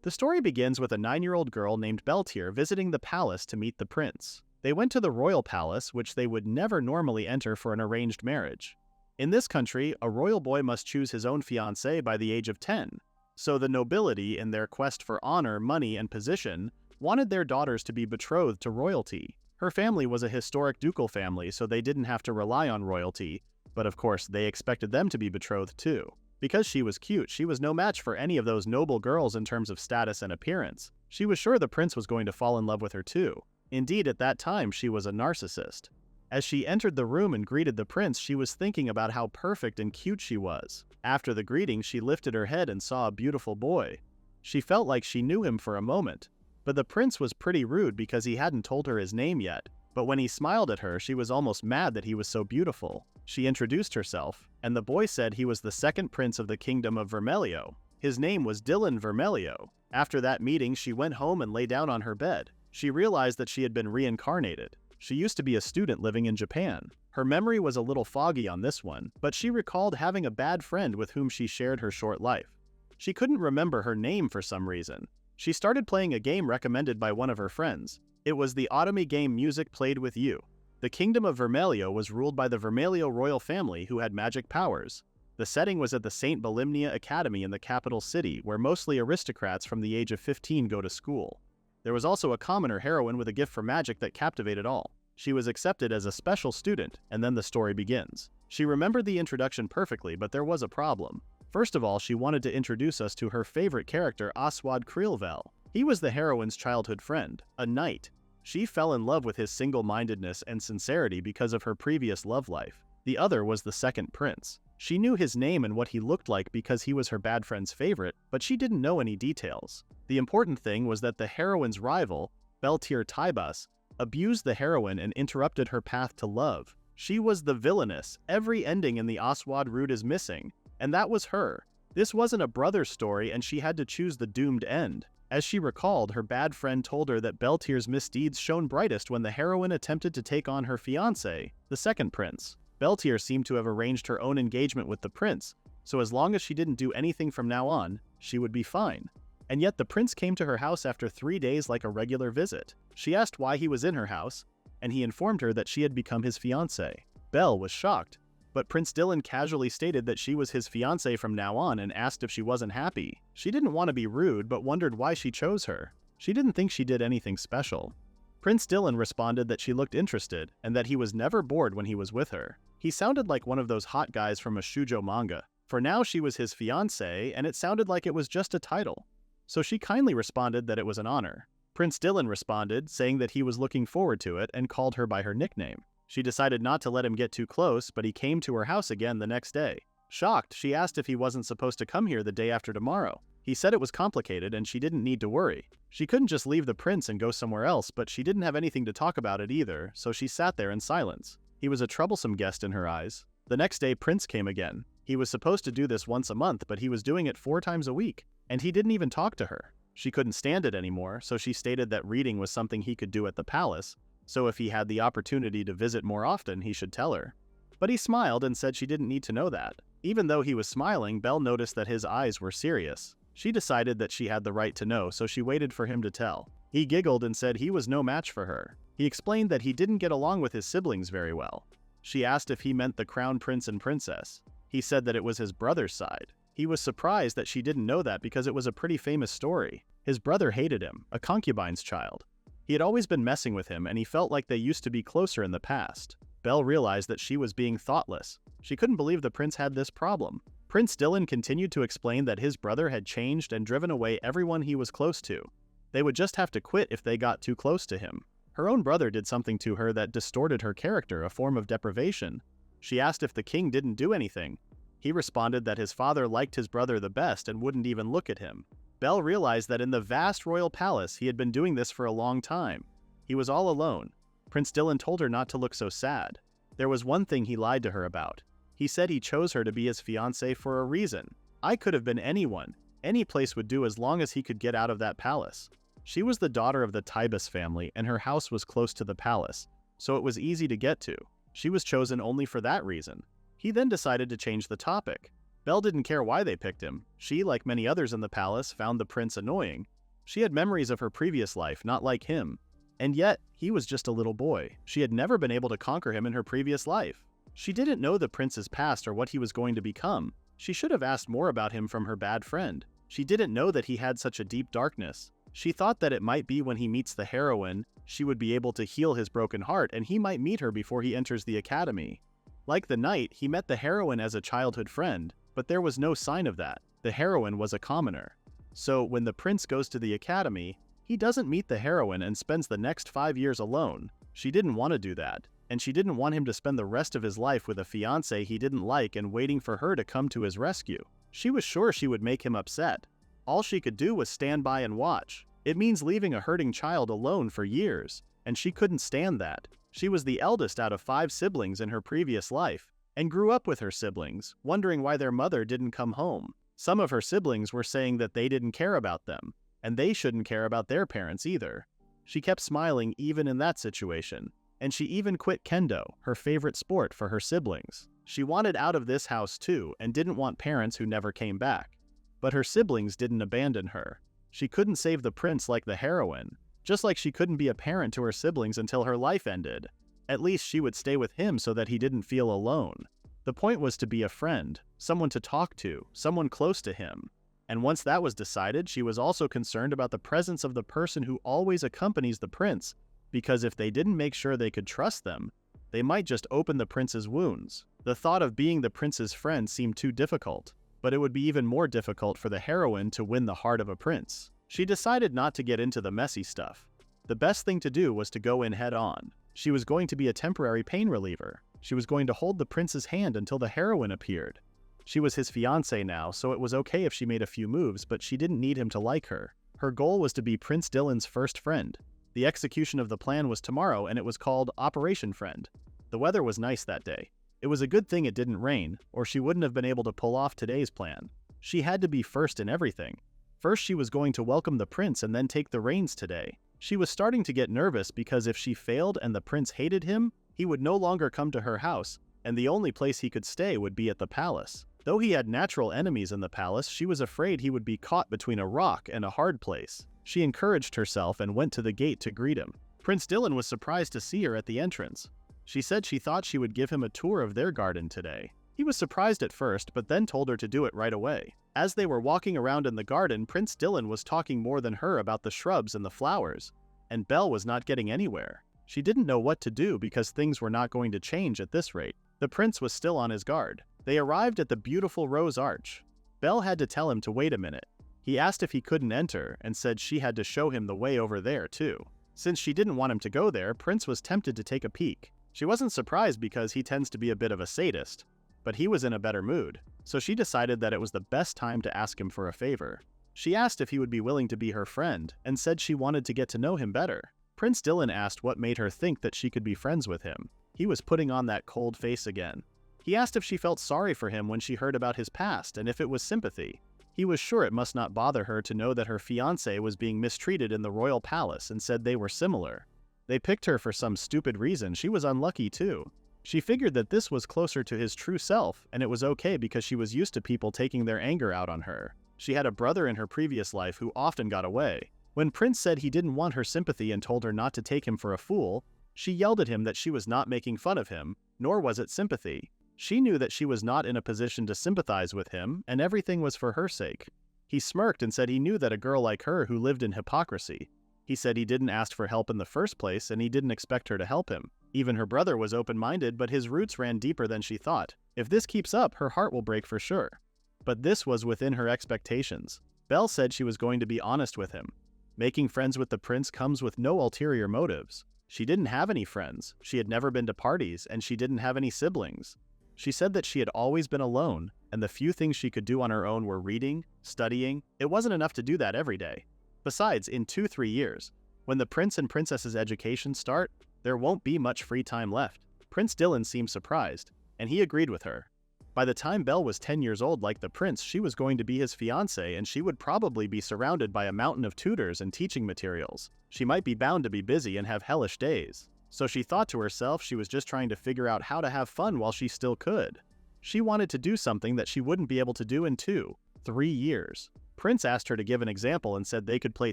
The story begins with a 9-year-old girl named Belltier visiting the palace to meet the prince. They went to the royal palace, which they would never normally enter for an arranged marriage. In this country, a royal boy must choose his own fiancée by the age of 10. So the nobility, in their quest for honor, money, and position, wanted their daughters to be betrothed to royalty. Her family was a historic ducal family, so they didn't have to rely on royalty, but of course they expected them to be betrothed too. Because she was cute, she was no match for any of those noble girls in terms of status and appearance. She was sure the prince was going to fall in love with her too. Indeed, at that time, she was a narcissist. As she entered the room and greeted the prince, she was thinking about how perfect and cute she was. After the greeting, she lifted her head and saw a beautiful boy. She felt like she knew him for a moment. But the prince was pretty rude because he hadn't told her his name yet. But when he smiled at her, she was almost mad that he was so beautiful. She introduced herself, and the boy said he was the second prince of the kingdom of Vermelho. His name was Dylan Vermelho. After that meeting, she went home and lay down on her bed. She realized that she had been reincarnated. She used to be a student living in Japan. Her memory was a little foggy on this one, but she recalled having a bad friend with whom she shared her short life. She couldn't remember her name for some reason. She started playing a game recommended by one of her friends. It was the otome game Music Played With You. The kingdom of Vermelho was ruled by the Vermelho royal family who had magic powers. The setting was at the St. Belltier Academy in the capital city, where mostly aristocrats from the age of 15 go to school. There was also a commoner heroine with a gift for magic that captivated all. She was accepted as a special student, and then the story begins. She remembered the introduction perfectly, but there was a problem. First of all, she wanted to introduce us to her favorite character, Oswald Creelvel. He was the heroine's childhood friend, a knight. She fell in love with his single-mindedness and sincerity because of her previous love life. The other was the second prince. She knew his name and what he looked like because he was her bad friend's favorite, but she didn't know any details. The important thing was that the heroine's rival, Belltier Tybus, abused the heroine and interrupted her path to love. She was the villainess. Every ending in the Oswald route is missing. And that was her. This wasn't a brother story, and she had to choose the doomed end. As she recalled, her bad friend told her that Belltier's misdeeds shone brightest when the heroine attempted to take on her fiancé, the second prince. Belltier seemed to have arranged her own engagement with the prince, so as long as she didn't do anything from now on, she would be fine. And yet the prince came to her house after 3 days like a regular visit. She asked why he was in her house, and he informed her that she had become his fiancé. Belle was shocked. But Prince Dylan casually stated that she was his fiancée from now on and asked if she wasn't happy. She didn't want to be rude, but wondered why she chose her. She didn't think she did anything special. Prince Dylan responded that she looked interested and that he was never bored when he was with her. He sounded like one of those hot guys from a shoujo manga. For now, she was his fiancée, and it sounded like it was just a title. So she kindly responded that it was an honor. Prince Dylan responded, saying that he was looking forward to it and called her by her nickname. She decided not to let him get too close, but he came to her house again the next day. Shocked, she asked if he wasn't supposed to come here the day after tomorrow. He said it was complicated and she didn't need to worry. She couldn't just leave the prince and go somewhere else, but she didn't have anything to talk about it either, so she sat there in silence. He was a troublesome guest in her eyes. The next day, Prince came again. He was supposed to do this once a month, but he was doing it 4 times a week. And he didn't even talk to her. She couldn't stand it anymore, so she stated that reading was something he could do at the palace, so if he had the opportunity to visit more often, he should tell her. But he smiled and said she didn't need to know that. Even though he was smiling, Belle noticed that his eyes were serious. She decided that she had the right to know, so she waited for him to tell. He giggled and said he was no match for her. He explained that he didn't get along with his siblings very well. She asked if he meant the crown prince and princess. He said that it was his brother's side. He was surprised that she didn't know that because it was a pretty famous story. His brother hated him, a concubine's child. He had always been messing with him, and he felt like they used to be closer in the past. Belle realized that she was being thoughtless. She couldn't believe the prince had this problem. Prince Dylan continued to explain that his brother had changed and driven away everyone he was close to. They would just have to quit if they got too close to him. Her own brother did something to her that distorted her character, a form of deprivation. She asked if the king didn't do anything. He responded that his father liked his brother the best and wouldn't even look at him. Belle realized that in the vast royal palace he had been doing this for a long time. He was all alone. Prince Dylan told her not to look so sad. There was one thing he lied to her about. He said he chose her to be his fiancée for a reason. I could have been anyone. Any place would do as long as he could get out of that palace. She was the daughter of the Tybus family and her house was close to the palace, so it was easy to get to. She was chosen only for that reason. He then decided to change the topic. Belle didn't care why they picked him. She, like many others in the palace, found the prince annoying. She had memories of her previous life, not like him. And yet, he was just a little boy. She had never been able to conquer him in her previous life. She didn't know the prince's past or what he was going to become. She should have asked more about him from her bad friend. She didn't know that he had such a deep darkness. She thought that it might be when he meets the heroine, she would be able to heal his broken heart and he might meet her before he enters the academy. Like the knight, he met the heroine as a childhood friend, but there was no sign of that. The heroine was a commoner. So when the prince goes to the academy, he doesn't meet the heroine and spends the next 5 years alone. She didn't want to do that, and she didn't want him to spend the rest of his life with a fiancée he didn't like and waiting for her to come to his rescue. She was sure she would make him upset. All she could do was stand by and watch. It means leaving a hurting child alone for years, and she couldn't stand that. She was the eldest out of 5 siblings in her previous life, and grew up with her siblings, wondering why their mother didn't come home. Some of her siblings were saying that they didn't care about them, and they shouldn't care about their parents either. She kept smiling even in that situation, and she even quit kendo, her favorite sport, for her siblings. She wanted out of this house too, and didn't want parents who never came back. But her siblings didn't abandon her. She couldn't save the prince like the heroine, just like she couldn't be a parent to her siblings until her life ended. At least she would stay with him so that he didn't feel alone. The point was to be a friend, someone to talk to, someone close to him. And once that was decided, she was also concerned about the presence of the person who always accompanies the prince, because if they didn't make sure they could trust them, they might just open the prince's wounds. The thought of being the prince's friend seemed too difficult, but it would be even more difficult for the heroine to win the heart of a prince. She decided not to get into the messy stuff. The best thing to do was to go in head on. She was going to be a temporary pain reliever. She was going to hold the prince's hand until the heroine appeared. She was his fiancée now, so it was okay if she made a few moves, but she didn't need him to like her. Her goal was to be Prince Dylan's first friend. The execution of the plan was tomorrow, and it was called Operation Friend. The weather was nice that day. It was a good thing it didn't rain, or she wouldn't have been able to pull off today's plan. She had to be first in everything. First she was going to welcome the prince and then take the reins today. She was starting to get nervous because if she failed and the prince hated him, he would no longer come to her house, and the only place he could stay would be at the palace. Though he had natural enemies in the palace, she was afraid he would be caught between a rock and a hard place. She encouraged herself and went to the gate to greet him. Prince Dylan was surprised to see her at the entrance. She said she thought she would give him a tour of their garden today. He was surprised at first, but then told her to do it right away. As they were walking around in the garden, Prince Dylan was talking more than her about the shrubs and the flowers, and Belle was not getting anywhere. She didn't know what to do because things were not going to change at this rate. The prince was still on his guard. They arrived at the beautiful rose arch. Belle had to tell him to wait a minute. He asked if he couldn't enter and said she had to show him the way over there too. Since she didn't want him to go there, Prince was tempted to take a peek. She wasn't surprised because he tends to be a bit of a sadist, but he was in a better mood, so she decided that it was the best time to ask him for a favor. She asked if he would be willing to be her friend and said she wanted to get to know him better. Prince Dylan asked what made her think that she could be friends with him. He was putting on that cold face again. He asked if she felt sorry for him when she heard about his past and if it was sympathy. He was sure it must not bother her to know that her fiancé was being mistreated in the royal palace and said they were similar. They picked her for some stupid reason. She was unlucky too. She figured that this was closer to his true self, and it was okay because she was used to people taking their anger out on her. She had a brother in her previous life who often got away. When Prince said he didn't want her sympathy and told her not to take him for a fool, she yelled at him that she was not making fun of him, nor was it sympathy. She knew that she was not in a position to sympathize with him, and everything was for her sake. He smirked and said he knew that a girl like her who lived in hypocrisy. He said he didn't ask for help in the first place and he didn't expect her to help him. Even her brother was open-minded, but his roots ran deeper than she thought. If this keeps up, her heart will break for sure. But this was within her expectations. Belle said she was going to be honest with him. Making friends with the prince comes with no ulterior motives. She didn't have any friends, she had never been to parties, and she didn't have any siblings. She said that she had always been alone, and the few things she could do on her own were reading, studying. It wasn't enough to do that every day. Besides, in 2-3 years, when the prince and princess's education start, there won't be much free time left. Prince Dylan seemed surprised, and he agreed with her. By the time Belle was 10 years old like the prince, she was going to be his fiancée and she would probably be surrounded by a mountain of tutors and teaching materials. She might be bound to be busy and have hellish days. So she thought to herself she was just trying to figure out how to have fun while she still could. She wanted to do something that she wouldn't be able to do in 3 years. Prince asked her to give an example and said they could play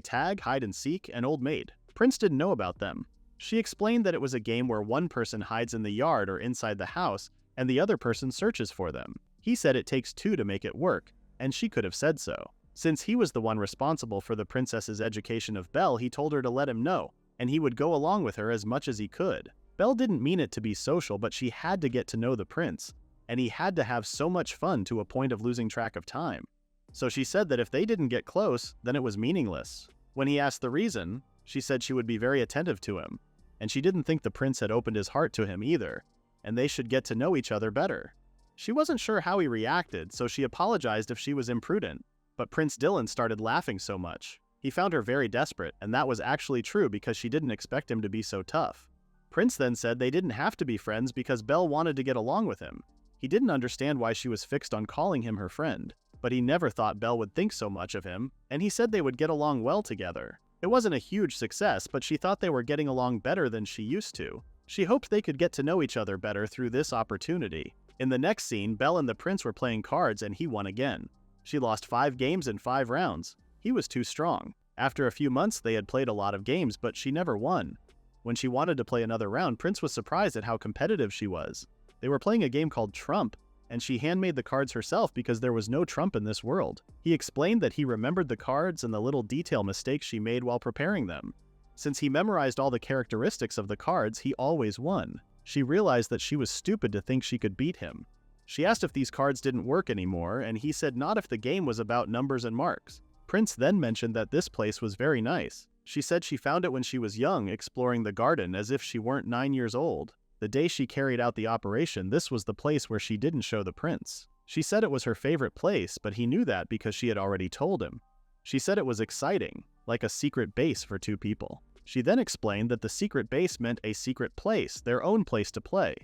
tag, hide and seek, and old maid. Prince didn't know about them. She explained that it was a game where one person hides in the yard or inside the house and the other person searches for them. He said it takes 2 to make it work, and she could have said so. Since he was the one responsible for the princess's education of Belle, he told her to let him know, and he would go along with her as much as he could. Belle didn't mean it to be social, but she had to get to know the prince, and he had to have so much fun to a point of losing track of time. So she said that if they didn't get close, then it was meaningless. When he asked the reason, she said she would be very attentive to him, and she didn't think the prince had opened his heart to him either, and they should get to know each other better. She wasn't sure how he reacted, so she apologized if she was imprudent, but Prince Dylan started laughing so much. He found her very desperate, and that was actually true because she didn't expect him to be so tough. Prince then said they didn't have to be friends because Belle wanted to get along with him. He didn't understand why she was fixed on calling him her friend, but he never thought Belle would think so much of him, and he said they would get along well together. It wasn't a huge success, but she thought they were getting along better than she used to. She hoped they could get to know each other better through this opportunity. In the next scene, Belle and the prince were playing cards and he won again. She lost 5 games in 5 rounds. He was too strong. After a few months, they had played a lot of games, but she never won. When she wanted to play another round, Prince was surprised at how competitive she was. They were playing a game called Trump, and she handmade the cards herself because there was no Trump in this world. He explained that he remembered the cards and the little detail mistakes she made while preparing them. Since he memorized all the characteristics of the cards, he always won. She realized that she was stupid to think she could beat him. She asked if these cards didn't work anymore, and he said not if the game was about numbers and marks. Prince then mentioned that this place was very nice. She said she found it when she was young, exploring the garden as if she weren't 9 years old. The day she carried out the operation, this was the place where she didn't show the prince. She said it was her favorite place, but he knew that because she had already told him. She said it was exciting, like a secret base for 2 people. She then explained that the secret base meant a secret place, their own place to play.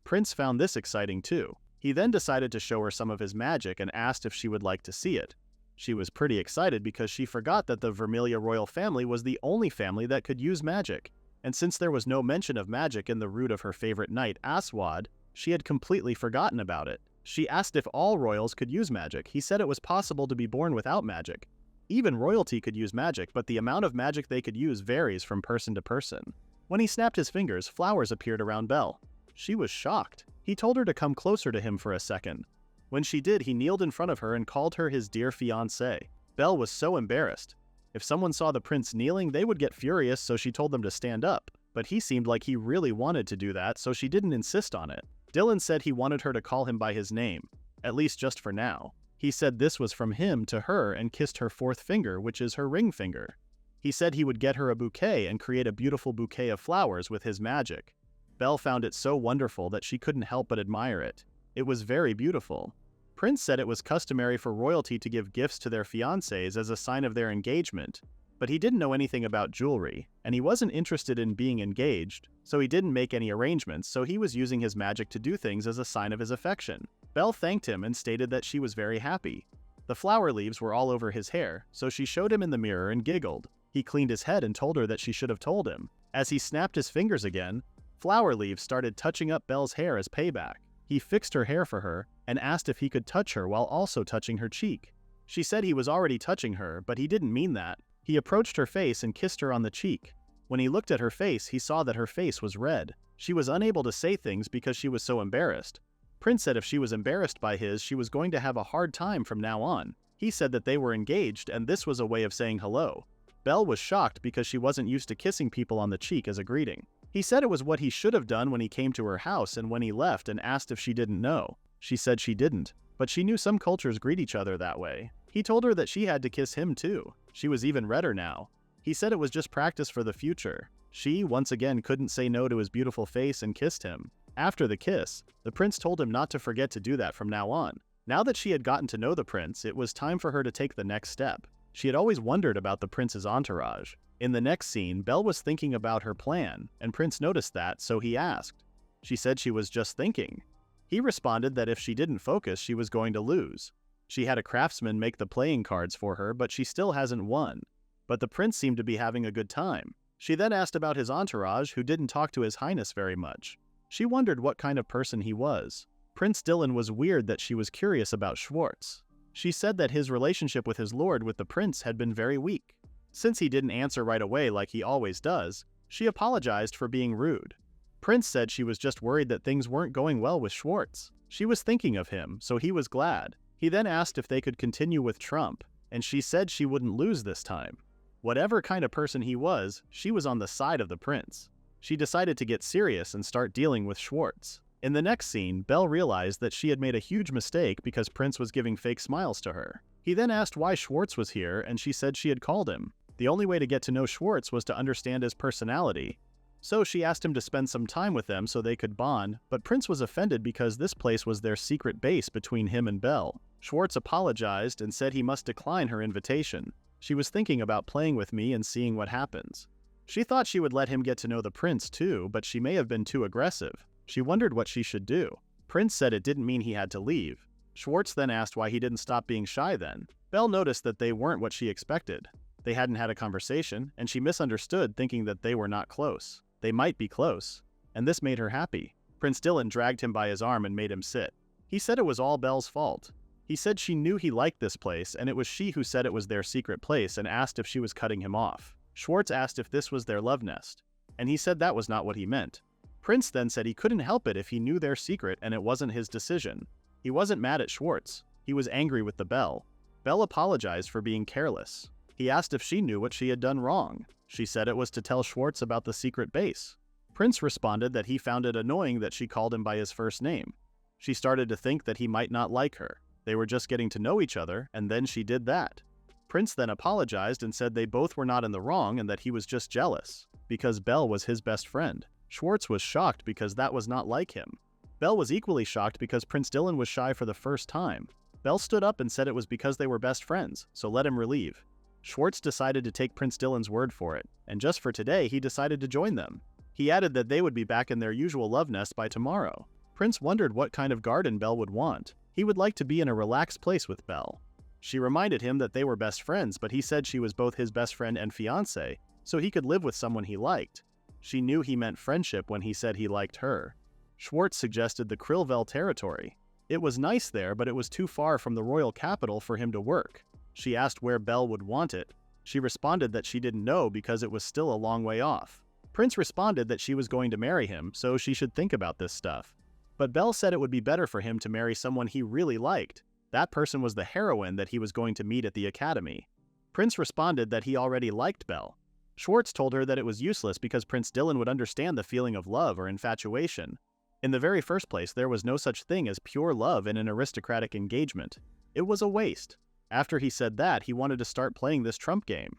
Prince found this exciting too. He then decided to show her some of his magic and asked if she would like to see it. She was pretty excited because she forgot that the Vermillia royal family was the only family that could use magic. And since there was no mention of magic in the root of her favorite knight, Aswad, she had completely forgotten about it. She asked if all royals could use magic. He said it was possible to be born without magic. Even royalty could use magic, but the amount of magic they could use varies from person to person. When he snapped his fingers, flowers appeared around Belle. She was shocked. He told her to come closer to him for a second. When she did, he kneeled in front of her and called her his dear fiancée. Belle was so embarrassed. If someone saw the prince kneeling, they would get furious, so she told them to stand up. But he seemed like he really wanted to do that, so she didn't insist on it. Dylan said he wanted her to call him by his name, at least just for now. He said this was from him to her and kissed her 4th finger, which is her ring finger. He said he would get her a bouquet and create a beautiful bouquet of flowers with his magic. Belle found it so wonderful that she couldn't help but admire it. It was very beautiful. Prince said it was customary for royalty to give gifts to their fiancés as a sign of their engagement, but he didn't know anything about jewelry, and he wasn't interested in being engaged, so he didn't make any arrangements, so he was using his magic to do things as a sign of his affection. Belle thanked him and stated that she was very happy. The flower leaves were all over his hair, so she showed him in the mirror and giggled. He cleaned his head and told her that she should have told him. As he snapped his fingers again, flower leaves started touching up Belle's hair as payback. He fixed her hair for her and asked if he could touch her while also touching her cheek. She said he was already touching her, but he didn't mean that. He approached her face and kissed her on the cheek. When he looked at her face, he saw that her face was red. She was unable to say things because she was so embarrassed. Prince said if she was embarrassed by his, she was going to have a hard time from now on. He said that they were engaged and this was a way of saying hello. Belle was shocked because she wasn't used to kissing people on the cheek as a greeting. He said it was what he should have done when he came to her house and when he left and asked if she didn't know. She said she didn't, but she knew some cultures greet each other that way. He told her that she had to kiss him too. She was even redder now. He said it was just practice for the future. She, once again, couldn't say no to his beautiful face and kissed him. After the kiss, the prince told him not to forget to do that from now on. Now that she had gotten to know the prince, it was time for her to take the next step. She had always wondered about the prince's entourage. In the next scene, Belle was thinking about her plan, and Prince noticed that, so he asked. She said she was just thinking. He responded that if she didn't focus, she was going to lose. She had a craftsman make the playing cards for her, but she still hasn't won. But the prince seemed to be having a good time. She then asked about his entourage, who didn't talk to His Highness very much. She wondered what kind of person he was. Prince Dylan was weird that she was curious about Schwartz. She said that his relationship with his lord with the prince had been very weak. Since he didn't answer right away like he always does, she apologized for being rude. Prince said she was just worried that things weren't going well with Schwartz. She was thinking of him, so he was glad. He then asked if they could continue with Trump, and she said she wouldn't lose this time. Whatever kind of person he was, she was on the side of the prince. She decided to get serious and start dealing with Schwartz. In the next scene, Belle realized that she had made a huge mistake because Prince was giving fake smiles to her. He then asked why Schwartz was here, and she said she had called him. The only way to get to know Schwartz was to understand his personality. So she asked him to spend some time with them so they could bond, but Prince was offended because this place was their secret base between him and Belle. Schwartz apologized and said he must decline her invitation. She was thinking about playing with me and seeing what happens. She thought she would let him get to know the prince too, but she may have been too aggressive. She wondered what she should do. Prince said it didn't mean he had to leave. Schwartz then asked why he didn't stop being shy then. Belle noticed that they weren't what she expected. They hadn't had a conversation, and she misunderstood, thinking that they were not close. They might be close, and this made her happy. Prince Dylan dragged him by his arm and made him sit. He said it was all Belle's fault. He said she knew he liked this place, and it was she who said it was their secret place and asked if she was cutting him off. Schwartz asked if this was their love nest, and he said that was not what he meant. Prince then said he couldn't help it if he knew their secret and it wasn't his decision. He wasn't mad at Schwartz. He was angry with the Belle. Belle apologized for being careless. He asked if she knew what she had done wrong. She said it was to tell Schwartz about the secret base. Prince responded that he found it annoying that she called him by his first name. She started to think that he might not like her. They were just getting to know each other, and then she did that. Prince then apologized and said they both were not in the wrong and that he was just jealous, because Belle was his best friend. Schwartz was shocked because that was not like him. Belle was equally shocked because Prince Dylan was shy for the first time. Belle stood up and said it was because they were best friends, so let him relieve. Schwartz decided to take Prince Dylan's word for it, and just for today he decided to join them. He added that they would be back in their usual love nest by tomorrow. Prince wondered what kind of garden Belle would want. He would like to be in a relaxed place with Belle. She reminded him that they were best friends, but he said she was both his best friend and fiancée, so he could live with someone he liked. She knew he meant friendship when he said he liked her. Schwartz suggested the Krillvel territory. It was nice there, but it was too far from the royal capital for him to work. She asked where Belle would want it. She responded that she didn't know because it was still a long way off. Prince responded that she was going to marry him, so she should think about this stuff. But Belle said it would be better for him to marry someone he really liked. That person was the heroine that he was going to meet at the academy. Prince responded that he already liked Belle. Schwartz told her that it was useless because Prince Dylan would understand the feeling of love or infatuation. In the very first place, there was no such thing as pure love in an aristocratic engagement. It was a waste. After he said that, he wanted to start playing this trump game.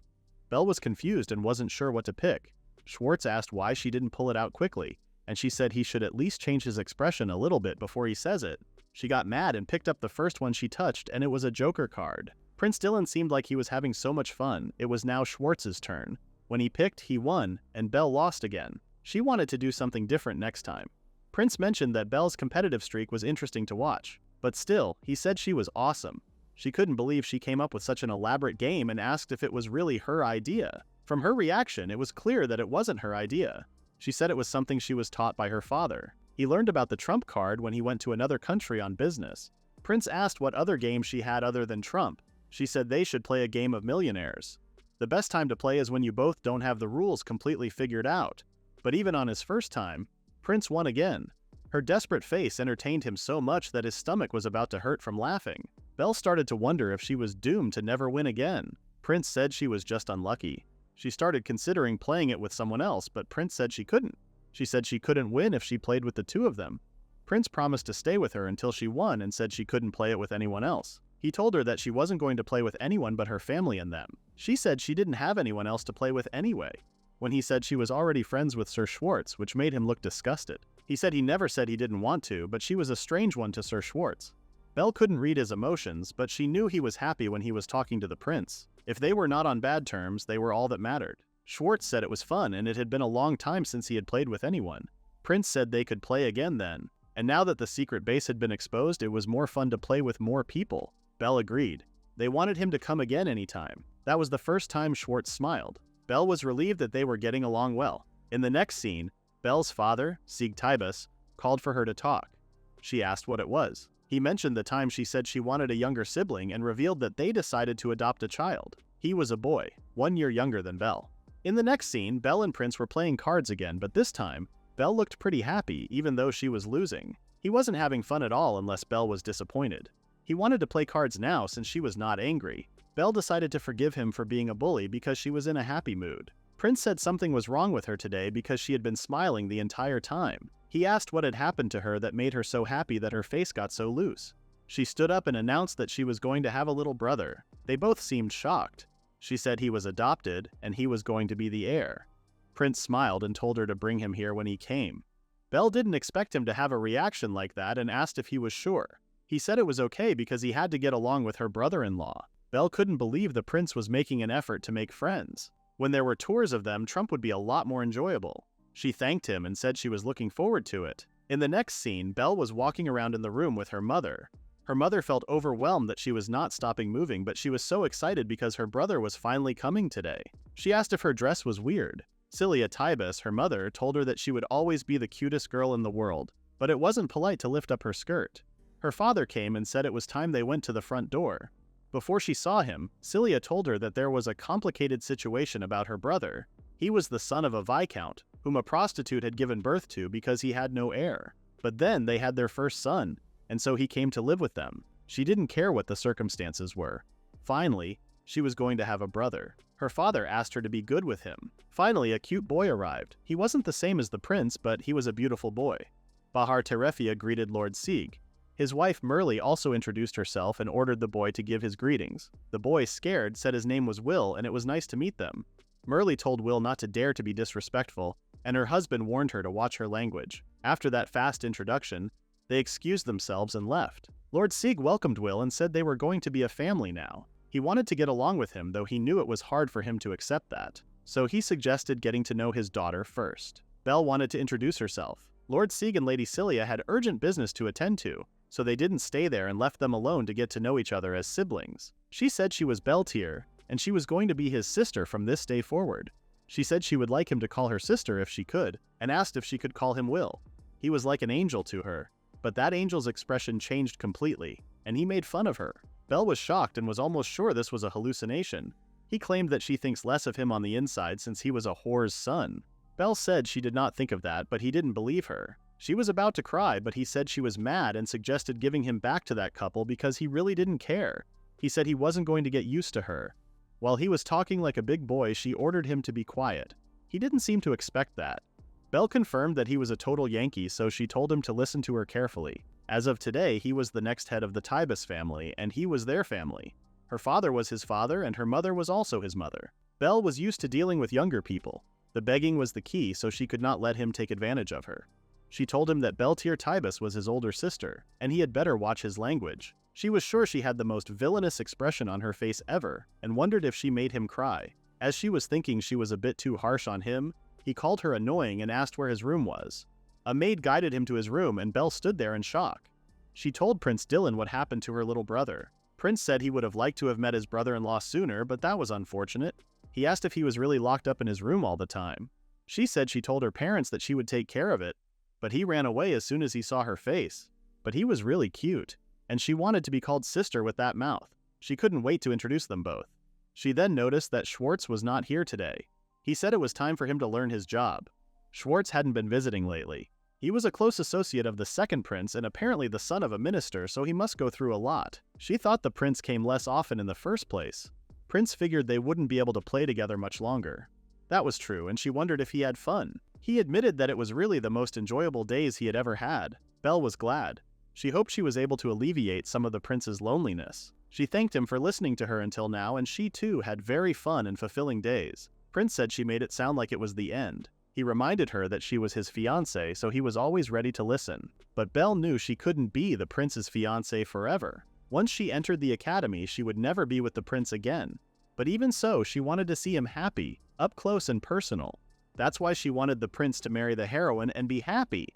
Belle was confused and wasn't sure what to pick. Schwartz asked why she didn't pull it out quickly, and she said he should at least change his expression a little bit before he says it. She got mad and picked up the first one she touched, and it was a Joker card. Prince Dylan seemed like he was having so much fun. It was now Schwartz's turn. When he picked, he won, and Belle lost again. She wanted to do something different next time. Prince mentioned that Belle's competitive streak was interesting to watch, but still, he said she was awesome. She couldn't believe she came up with such an elaborate game and asked if it was really her idea. From her reaction, it was clear that it wasn't her idea. She said it was something she was taught by her father. He learned about the trump card when he went to another country on business. Prince asked what other game she had other than trump. She said they should play a game of millionaires. The best time to play is when you both don't have the rules completely figured out. But even on his first time, Prince won again. Her desperate face entertained him so much that his stomach was about to hurt from laughing. Belle started to wonder if she was doomed to never win again. Prince said she was just unlucky. She started considering playing it with someone else, but Prince said she couldn't. She said she couldn't win if she played with the two of them. Prince promised to stay with her until she won and said she couldn't play it with anyone else. He told her that she wasn't going to play with anyone but her family and them. She said she didn't have anyone else to play with anyway. When he said she was already friends with Sir Schwartz, which made him look disgusted. He said he never said he didn't want to, but she was a strange one to Sir Schwartz. Belle couldn't read his emotions, but she knew he was happy when he was talking to the prince. If they were not on bad terms, they were all that mattered. Schwartz said it was fun and it had been a long time since he had played with anyone. Prince said they could play again then, and now that the secret base had been exposed, it was more fun to play with more people. Belle agreed. They wanted him to come again anytime. That was the first time Schwartz smiled. Belle was relieved that they were getting along well. In the next scene, Belle's father, Sieg Tybus, called for her to talk. She asked what it was. He mentioned the time she said she wanted a younger sibling and revealed that they decided to adopt a child. He was a boy, 1 year younger than Belle. In the next scene, Belle and Prince were playing cards again, but this time, Belle looked pretty happy even though she was losing. He wasn't having fun at all unless Belle was disappointed. He wanted to play cards now since she was not angry. Belle decided to forgive him for being a bully because she was in a happy mood. Prince said something was wrong with her today because she had been smiling the entire time. He asked what had happened to her that made her so happy that her face got so loose. She stood up and announced that she was going to have a little brother. They both seemed shocked. She said he was adopted and he was going to be the heir. Prince smiled and told her to bring him here when he came. Belle didn't expect him to have a reaction like that and asked if he was sure. He said it was okay because he had to get along with her brother-in-law. Belle couldn't believe the prince was making an effort to make friends. When there were tours of them, Trump would be a lot more enjoyable. She thanked him and said she was looking forward to it. In the next scene, Belle was walking around in the room with her mother. Her mother felt overwhelmed that she was not stopping moving, but she was so excited because her brother was finally coming today. She asked if her dress was weird. Celia Tybus, her mother, told her that she would always be the cutest girl in the world, but it wasn't polite to lift up her skirt. Her father came and said it was time they went to the front door. Before she saw him, Celia told her that there was a complicated situation about her brother. He was the son of a viscount, whom a prostitute had given birth to because he had no heir. But then they had their first son, and so he came to live with them. She didn't care what the circumstances were. Finally, she was going to have a brother. Her father asked her to be good with him. Finally, a cute boy arrived. He wasn't the same as the prince, but he was a beautiful boy. Bahar Terefia greeted Lord Sieg. His wife Merle also introduced herself and ordered the boy to give his greetings. The boy, scared, said his name was Will and it was nice to meet them. Merle told Will not to dare to be disrespectful, and her husband warned her to watch her language. After that fast introduction, they excused themselves and left. Lord Sieg welcomed Will and said they were going to be a family now. He wanted to get along with him, though he knew it was hard for him to accept that. So he suggested getting to know his daughter first. Belle wanted to introduce herself. Lord Sieg and Lady Celia had urgent business to attend to, so they didn't stay there and left them alone to get to know each other as siblings. She said she was Belltier, and she was going to be his sister from this day forward. She said she would like him to call her sister if she could, and asked if she could call him Will. He was like an angel to her, but that angel's expression changed completely, and he made fun of her. Belle was shocked and was almost sure this was a hallucination. He claimed that she thinks less of him on the inside since he was a whore's son. Belle said she did not think of that, but he didn't believe her. She was about to cry, but he said she was mad and suggested giving him back to that couple because he really didn't care. He said he wasn't going to get used to her. While he was talking like a big boy, she ordered him to be quiet. He didn't seem to expect that. Belle confirmed that he was a total Yankee, so she told him to listen to her carefully. As of today, he was the next head of the Tybus family, and he was their family. Her father was his father, and her mother was also his mother. Belle was used to dealing with younger people. The begging was the key, so she could not let him take advantage of her. She told him that Belltier Tybus was his older sister, and he had better watch his language. She was sure she had the most villainous expression on her face ever, and wondered if she made him cry. As she was thinking she was a bit too harsh on him, he called her annoying and asked where his room was. A maid guided him to his room, and Belle stood there in shock. She told Prince Dylan what happened to her little brother. Prince said he would have liked to have met his brother-in-law sooner, but that was unfortunate. He asked if he was really locked up in his room all the time. She said she told her parents that she would take care of it, but he ran away as soon as he saw her face. But he was really cute, and she wanted to be called sister with that mouth. She couldn't wait to introduce them both. She then noticed that Schwartz was not here today. He said it was time for him to learn his job. Schwartz hadn't been visiting lately. He was a close associate of the second prince and apparently the son of a minister, so he must go through a lot. She thought the prince came less often in the first place. Prince figured they wouldn't be able to play together much longer. That was true, and she wondered if he had fun. He admitted that it was really the most enjoyable days he had ever had. Belle was glad. She hoped she was able to alleviate some of the prince's loneliness. She thanked him for listening to her until now, and she too had very fun and fulfilling days. Prince said she made it sound like it was the end. He reminded her that she was his fiancée, so he was always ready to listen. But Belle knew she couldn't be the prince's fiancée forever. Once she entered the academy, she would never be with the prince again. But even so, she wanted to see him happy, up close and personal. That's why she wanted the prince to marry the heroine and be happy.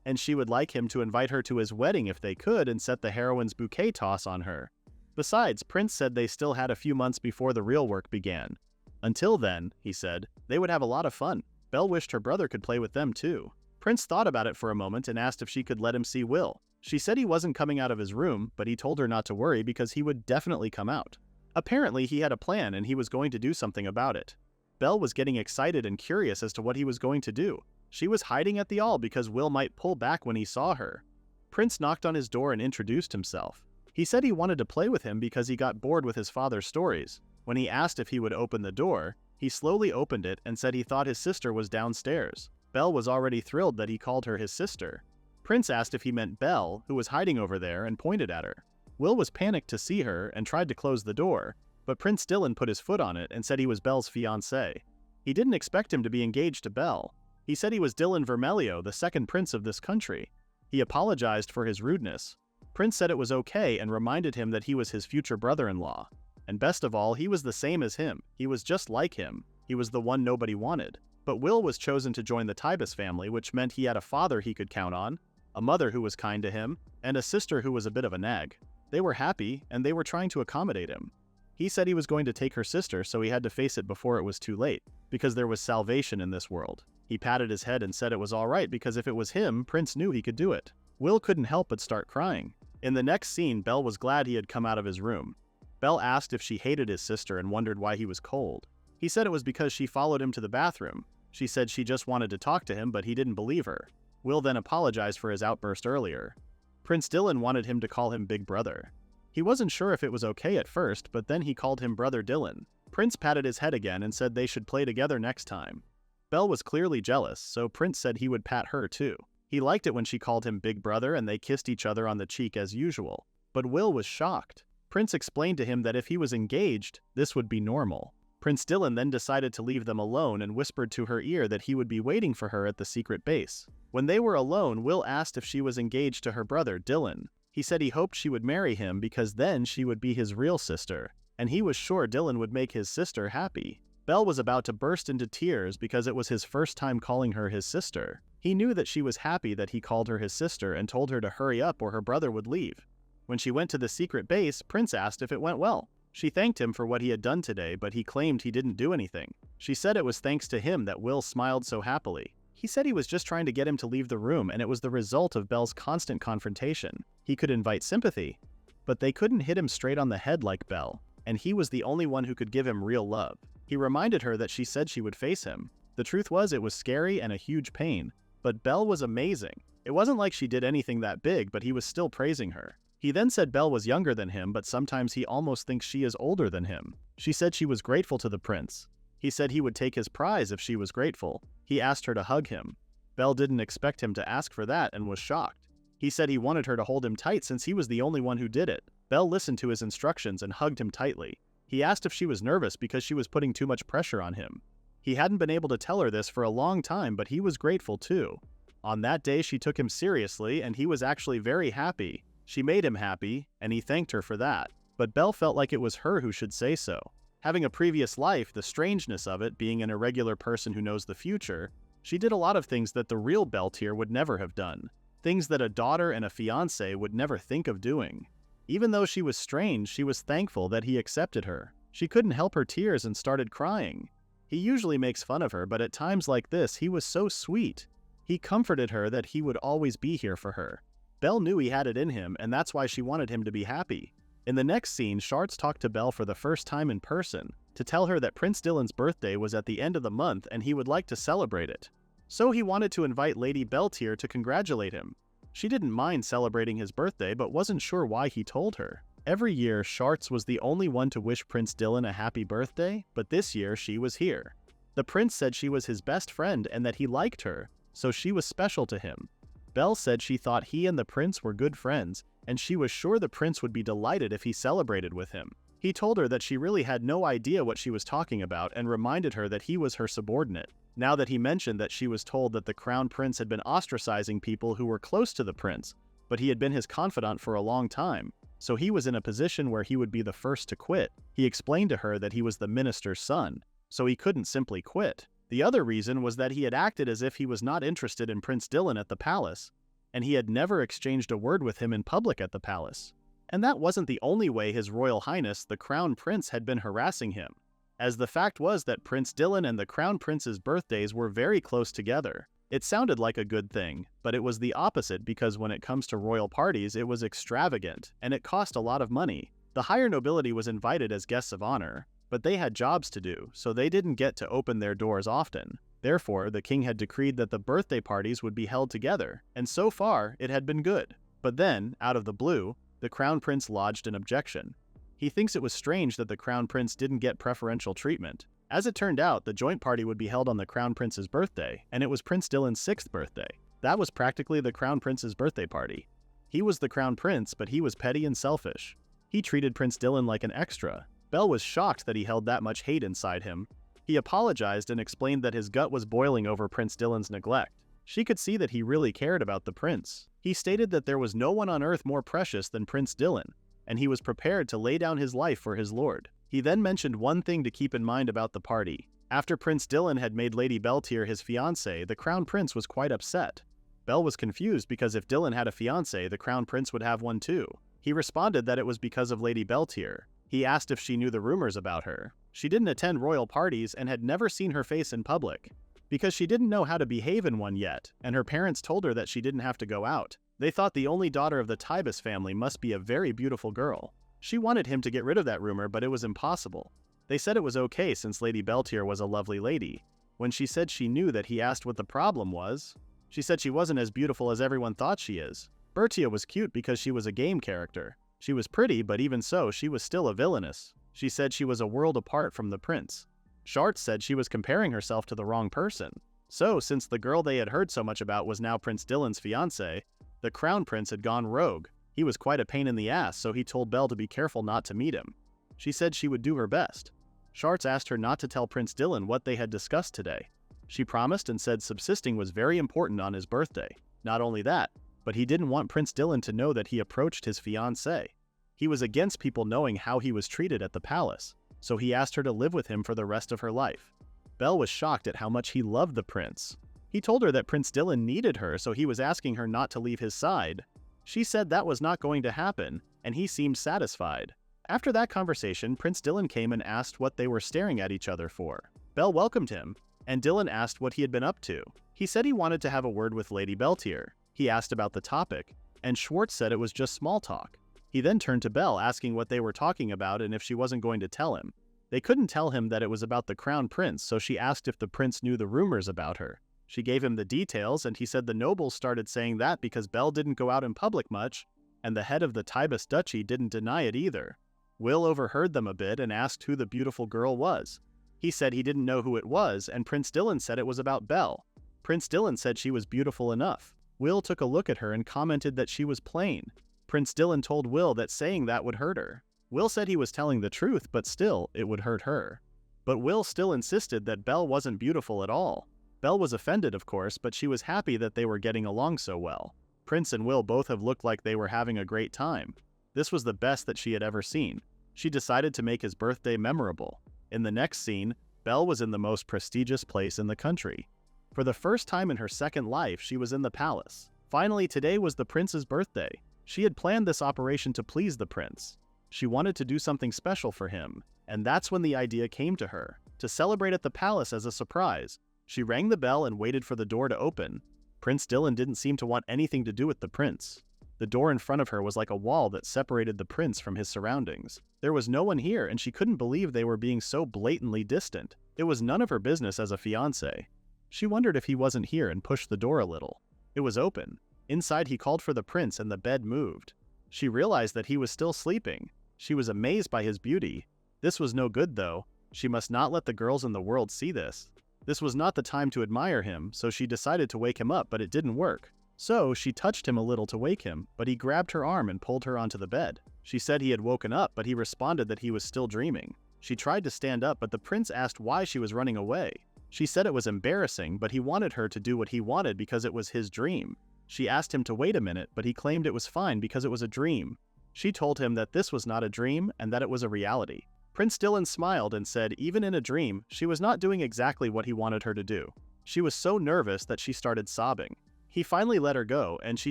And she would like him to invite her to his wedding if they could and set the heroine's bouquet toss on her. Besides, Prince said they still had a few months before the real work began. Until then, he said, they would have a lot of fun. Belle wished her brother could play with them too. Prince thought about it for a moment and asked if she could let him see Will. She said he wasn't coming out of his room, but he told her not to worry because he would definitely come out. Apparently, he had a plan and he was going to do something about it. Belle was getting excited and curious as to what he was going to do. She was hiding at the all because Will might pull back when he saw her. Prince knocked on his door and introduced himself. He said he wanted to play with him because he got bored with his father's stories. When he asked if he would open the door, he slowly opened it and said he thought his sister was downstairs. Belle was already thrilled that he called her his sister. Prince asked if he meant Belle, who was hiding over there, and pointed at her. Will was panicked to see her and tried to close the door, but Prince Dylan put his foot on it and said he was Belle's fiancé. He didn't expect him to be engaged to Belle. He said he was Dylan Vermelho, the second prince of this country. He apologized for his rudeness. Prince said it was okay and reminded him that he was his future brother-in-law. And best of all, he was the same as him. He was just like him. He was the one nobody wanted. But Will was chosen to join the Tybus family, which meant he had a father he could count on, a mother who was kind to him, and a sister who was a bit of a nag. They were happy, and they were trying to accommodate him. He said he was going to take her sister, so he had to face it before it was too late, because there was salvation in this world. He patted his head and said it was alright because if it was him, Prince knew he could do it. Will couldn't help but start crying. In the next scene, Belle was glad he had come out of his room. Belle asked if she hated his sister and wondered why he was cold. He said it was because she followed him to the bathroom. She said she just wanted to talk to him, but he didn't believe her. Will then apologized for his outburst earlier. Prince Dylan wanted him to call him Big Brother. He wasn't sure if it was okay at first, but then he called him Brother Dylan. Prince patted his head again and said they should play together next time. Belle was clearly jealous, so Prince said he would pat her too. He liked it when she called him Big Brother and they kissed each other on the cheek as usual. But Will was shocked. Prince explained to him that if he was engaged, this would be normal. Prince Dylan then decided to leave them alone and whispered to her ear that he would be waiting for her at the secret base. When they were alone, Will asked if she was engaged to her brother, Dylan. He said he hoped she would marry him because then she would be his real sister, and he was sure Dylan would make his sister happy. Belle was about to burst into tears because it was his first time calling her his sister. He knew that she was happy that he called her his sister and told her to hurry up or her brother would leave. When she went to the secret base, Prince asked if it went well. She thanked him for what he had done today, but he claimed he didn't do anything. She said it was thanks to him that Will smiled so happily. He said he was just trying to get him to leave the room, and it was the result of Belle's constant confrontation. He could invite sympathy, but they couldn't hit him straight on the head like Belle, and he was the only one who could give him real love. He reminded her that she said she would face him. The truth was it was scary and a huge pain, but Belle was amazing. It wasn't like she did anything that big, but he was still praising her. He then said Belle was younger than him, but sometimes he almost thinks she is older than him. She said she was grateful to the prince. He said he would take his prize if she was grateful. He asked her to hug him. Belle didn't expect him to ask for that and was shocked. He said he wanted her to hold him tight since he was the only one who did it. Belle listened to his instructions and hugged him tightly. He asked if she was nervous because she was putting too much pressure on him. He hadn't been able to tell her this for a long time, but he was grateful too. On that day, she took him seriously, and he was actually very happy. She made him happy, and he thanked her for that. But Belle felt like it was her who should say so. Having a previous life, the strangeness of it, being an irregular person who knows the future, she did a lot of things that the real Belltier would never have done. Things that a daughter and a fiancé would never think of doing. Even though she was strange, she was thankful that he accepted her. She couldn't help her tears and started crying. He usually makes fun of her, but at times like this, he was so sweet. He comforted her that he would always be here for her. Belle knew he had it in him, and that's why she wanted him to be happy. In the next scene, Sharts talked to Belle for the first time in person, to tell her that Prince Dylan's birthday was at the end of the month and he would like to celebrate it. So he wanted to invite Lady Belltier to congratulate him. She didn't mind celebrating his birthday, but wasn't sure why he told her. Every year, Sharts was the only one to wish Prince Dylan a happy birthday, but this year she was here. The prince said she was his best friend and that he liked her, so she was special to him. Belle said she thought he and the prince were good friends, and she was sure the prince would be delighted if he celebrated with him. He told her that she really had no idea what she was talking about and reminded her that he was her subordinate. Now that he mentioned that she was told that the crown prince had been ostracizing people who were close to the prince, but he had been his confidant for a long time, so he was in a position where he would be the first to quit. He explained to her that he was the minister's son, so he couldn't simply quit. The other reason was that he had acted as if he was not interested in Prince Dylan at the palace, and he had never exchanged a word with him in public at the palace. And that wasn't the only way His Royal Highness, the Crown Prince, had been harassing him, as the fact was that Prince Dylan and the Crown Prince's birthdays were very close together. It sounded like a good thing, but it was the opposite because when it comes to royal parties it was extravagant, and it cost a lot of money. The higher nobility was invited as guests of honor, but they had jobs to do, so they didn't get to open their doors often. Therefore, the king had decreed that the birthday parties would be held together, and so far it had been good. But then, out of the blue, the crown prince lodged an objection. He thinks it was strange that the crown prince didn't get preferential treatment. As it turned out, the joint party would be held on the crown prince's birthday, and it was Prince Dylan's 6th birthday. That was practically the crown prince's birthday party. He was the crown prince, but he was petty and selfish. He treated Prince Dylan like an extra. Belle was shocked that he held that much hate inside him. He apologized and explained that his gut was boiling over Prince Dylan's neglect. She could see that he really cared about the prince. He stated that there was no one on earth more precious than Prince Dylan, and he was prepared to lay down his life for his lord. He then mentioned one thing to keep in mind about the party. After Prince Dylan had made Lady Belltier his fiancée, the crown prince was quite upset. Belle was confused because if Dylan had a fiancée, the crown prince would have one too. He responded that it was because of Lady Belltier. He asked if she knew the rumors about her. She didn't attend royal parties and had never seen her face in public, because she didn't know how to behave in one yet, and her parents told her that she didn't have to go out. They thought the only daughter of the Tibus family must be a very beautiful girl. She wanted him to get rid of that rumor, but it was impossible. They said it was okay since Lady Belltier was a lovely lady. When she said she knew that, he asked what the problem was. She said she wasn't as beautiful as everyone thought she is. Bertia was cute because she was a game character. She was pretty, but even so, she was still a villainess. She said she was a world apart from the prince. Shart said she was comparing herself to the wrong person. So, since the girl they had heard so much about was now Prince Dylan's fiancée, the crown prince had gone rogue. He was quite a pain in the ass, so he told Belle to be careful not to meet him. She said she would do her best. Sharts asked her not to tell Prince Dylan what they had discussed today. She promised and said subsisting was very important on his birthday. Not only that, but he didn't want Prince Dylan to know that he approached his fiancée. He was against people knowing how he was treated at the palace, so he asked her to live with him for the rest of her life. Belle was shocked at how much he loved the prince. He told her that Prince Dylan needed her, so he was asking her not to leave his side. She said that was not going to happen, and he seemed satisfied. After that conversation, Prince Dylan came and asked what they were staring at each other for. Belle welcomed him, and Dylan asked what he had been up to. He said he wanted to have a word with Lady Belltier. He asked about the topic, and Schwartz said it was just small talk. He then turned to Belle, asking what they were talking about and if she wasn't going to tell him. They couldn't tell him that it was about the crown prince, so she asked if the prince knew the rumors about her. She gave him the details, and he said the nobles started saying that because Belle didn't go out in public much, and the head of the Tibus duchy didn't deny it either. Will overheard them a bit and asked who the beautiful girl was. He said he didn't know who it was, and Prince Dylan said it was about Belle. Prince Dylan said she was beautiful enough. Will took a look at her and commented that she was plain. Prince Dylan told Will that saying that would hurt her. Will said he was telling the truth, but still, it would hurt her. But Will still insisted that Belle wasn't beautiful at all. Belle was offended, of course, but she was happy that they were getting along so well. Prince and Will both have looked like they were having a great time. This was the best that she had ever seen. She decided to make his birthday memorable. In the next scene, Belle was in the most prestigious place in the country. For the first time in her second life, she was in the palace. Finally, today was the prince's birthday. She had planned this operation to please the prince. She wanted to do something special for him, and that's when the idea came to her, to celebrate at the palace as a surprise. She rang the bell and waited for the door to open. Prince Dylan didn't seem to want anything to do with the prince. The door in front of her was like a wall that separated the prince from his surroundings. There was no one here, and she couldn't believe they were being so blatantly distant. It was none of her business as a fiancé. She wondered if he wasn't here and pushed the door a little. It was open. Inside, he called for the prince and the bed moved. She realized that he was still sleeping. She was amazed by his beauty. This was no good, though. She must not let the girls in the world see this. This was not the time to admire him, so she decided to wake him up, but it didn't work. So she touched him a little to wake him, but he grabbed her arm and pulled her onto the bed. She said he had woken up, but he responded that he was still dreaming. She tried to stand up, but the prince asked why she was running away. She said it was embarrassing, but he wanted her to do what he wanted because it was his dream. She asked him to wait a minute, but he claimed it was fine because it was a dream. She told him that this was not a dream and that it was a reality. Prince Dylan smiled and said even in a dream, she was not doing exactly what he wanted her to do. She was so nervous that she started sobbing. He finally let her go, and she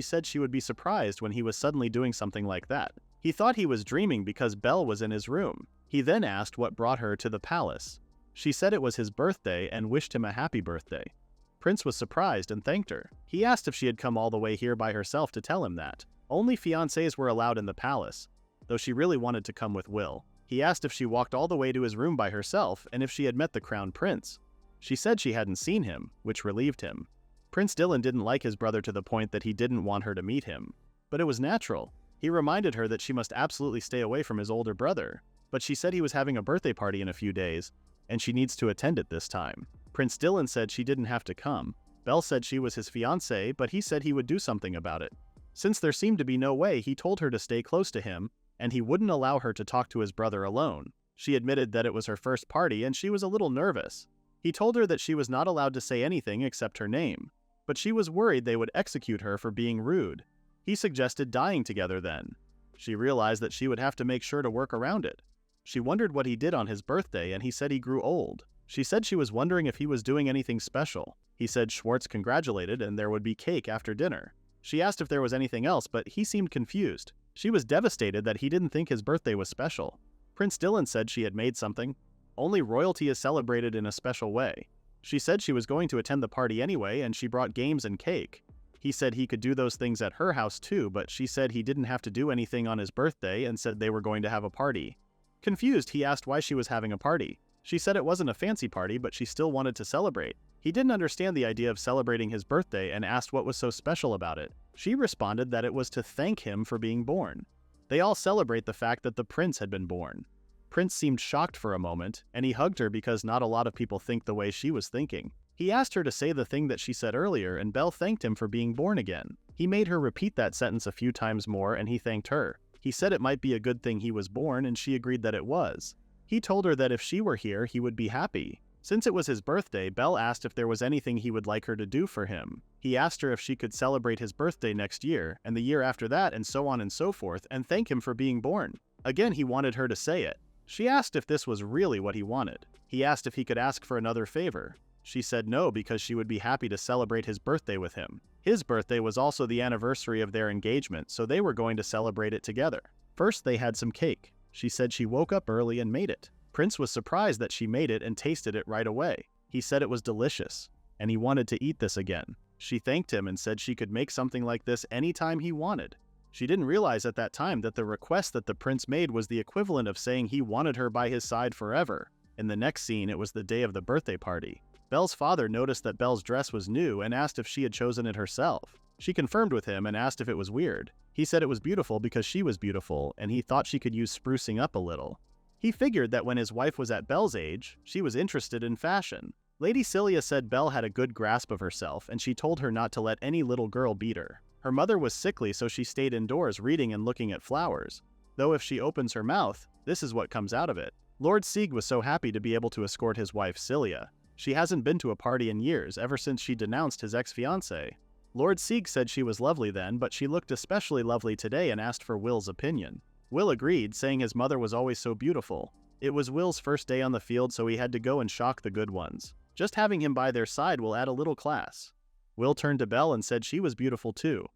said she would be surprised when he was suddenly doing something like that. He thought he was dreaming because Belle was in his room. He then asked what brought her to the palace. She said it was his birthday and wished him a happy birthday. Prince was surprised and thanked her. He asked if she had come all the way here by herself to tell him that. Only fiancés were allowed in the palace, though she really wanted to come with Will. He asked if she walked all the way to his room by herself and if she had met the crown prince. She said she hadn't seen him, which relieved him. Prince Dylan didn't like his brother to the point that he didn't want her to meet him. But it was natural. He reminded her that she must absolutely stay away from his older brother, but she said he was having a birthday party in a few days, and she needs to attend it this time. Prince Dylan said she didn't have to come. Belle said she was his fiancée, but he said he would do something about it. Since there seemed to be no way, he told her to stay close to him, and he wouldn't allow her to talk to his brother alone. She admitted that it was her first party and she was a little nervous. He told her that she was not allowed to say anything except her name, but she was worried they would execute her for being rude. He suggested dying together then. She realized that she would have to make sure to work around it. She wondered what he did on his birthday, and he said he grew old. She said she was wondering if he was doing anything special. He said Schwartz congratulated and there would be cake after dinner. She asked if there was anything else, but he seemed confused. She was devastated that he didn't think his birthday was special. Prince Dylan said she had made something. Only royalty is celebrated in a special way. She said she was going to attend the party anyway, and she brought games and cake. He said he could do those things at her house too, but she said he didn't have to do anything on his birthday and said they were going to have a party. Confused, he asked why she was having a party. She said it wasn't a fancy party, but she still wanted to celebrate. He didn't understand the idea of celebrating his birthday and asked what was so special about it. She responded that it was to thank him for being born. They all celebrate the fact that the prince had been born. Prince seemed shocked for a moment, and he hugged her because not a lot of people think the way she was thinking. He asked her to say the thing that she said earlier, and Belle thanked him for being born again. He made her repeat that sentence a few times more, and he thanked her. He said it might be a good thing he was born, and she agreed that it was. He told her that if she were here, he would be happy. Since it was his birthday, Belle asked if there was anything he would like her to do for him. He asked her if she could celebrate his birthday next year, and the year after that, and so on and so forth, and thank him for being born. Again, he wanted her to say it. She asked if this was really what he wanted. He asked if he could ask for another favor. She said no because she would be happy to celebrate his birthday with him. His birthday was also the anniversary of their engagement, so they were going to celebrate it together. First, they had some cake. She said she woke up early and made it. Prince was surprised that she made it and tasted it right away. He said it was delicious, and he wanted to eat this again. She thanked him and said she could make something like this anytime he wanted. She didn't realize at that time that the request that the prince made was the equivalent of saying he wanted her by his side forever. In the next scene, it was the day of the birthday party. Belle's father noticed that Belle's dress was new and asked if she had chosen it herself. She confirmed with him and asked if it was weird. He said it was beautiful because she was beautiful, and he thought she could use sprucing up a little. He figured that when his wife was at Belle's age, she was interested in fashion. Lady Celia said Belle had a good grasp of herself, and she told her not to let any little girl beat her. Her mother was sickly, so she stayed indoors reading and looking at flowers. Though if she opens her mouth, this is what comes out of it. Lord Sieg was so happy to be able to escort his wife Celia. She hasn't been to a party in years, ever since she denounced his ex-fiancée. Lord Sieg said she was lovely then, but she looked especially lovely today and asked for Will's opinion. Will agreed, saying his mother was always so beautiful. It was Will's first day on the field, so he had to go and shock the good ones. Just having him by their side will add a little class. Will turned to Belle and said she was beautiful too.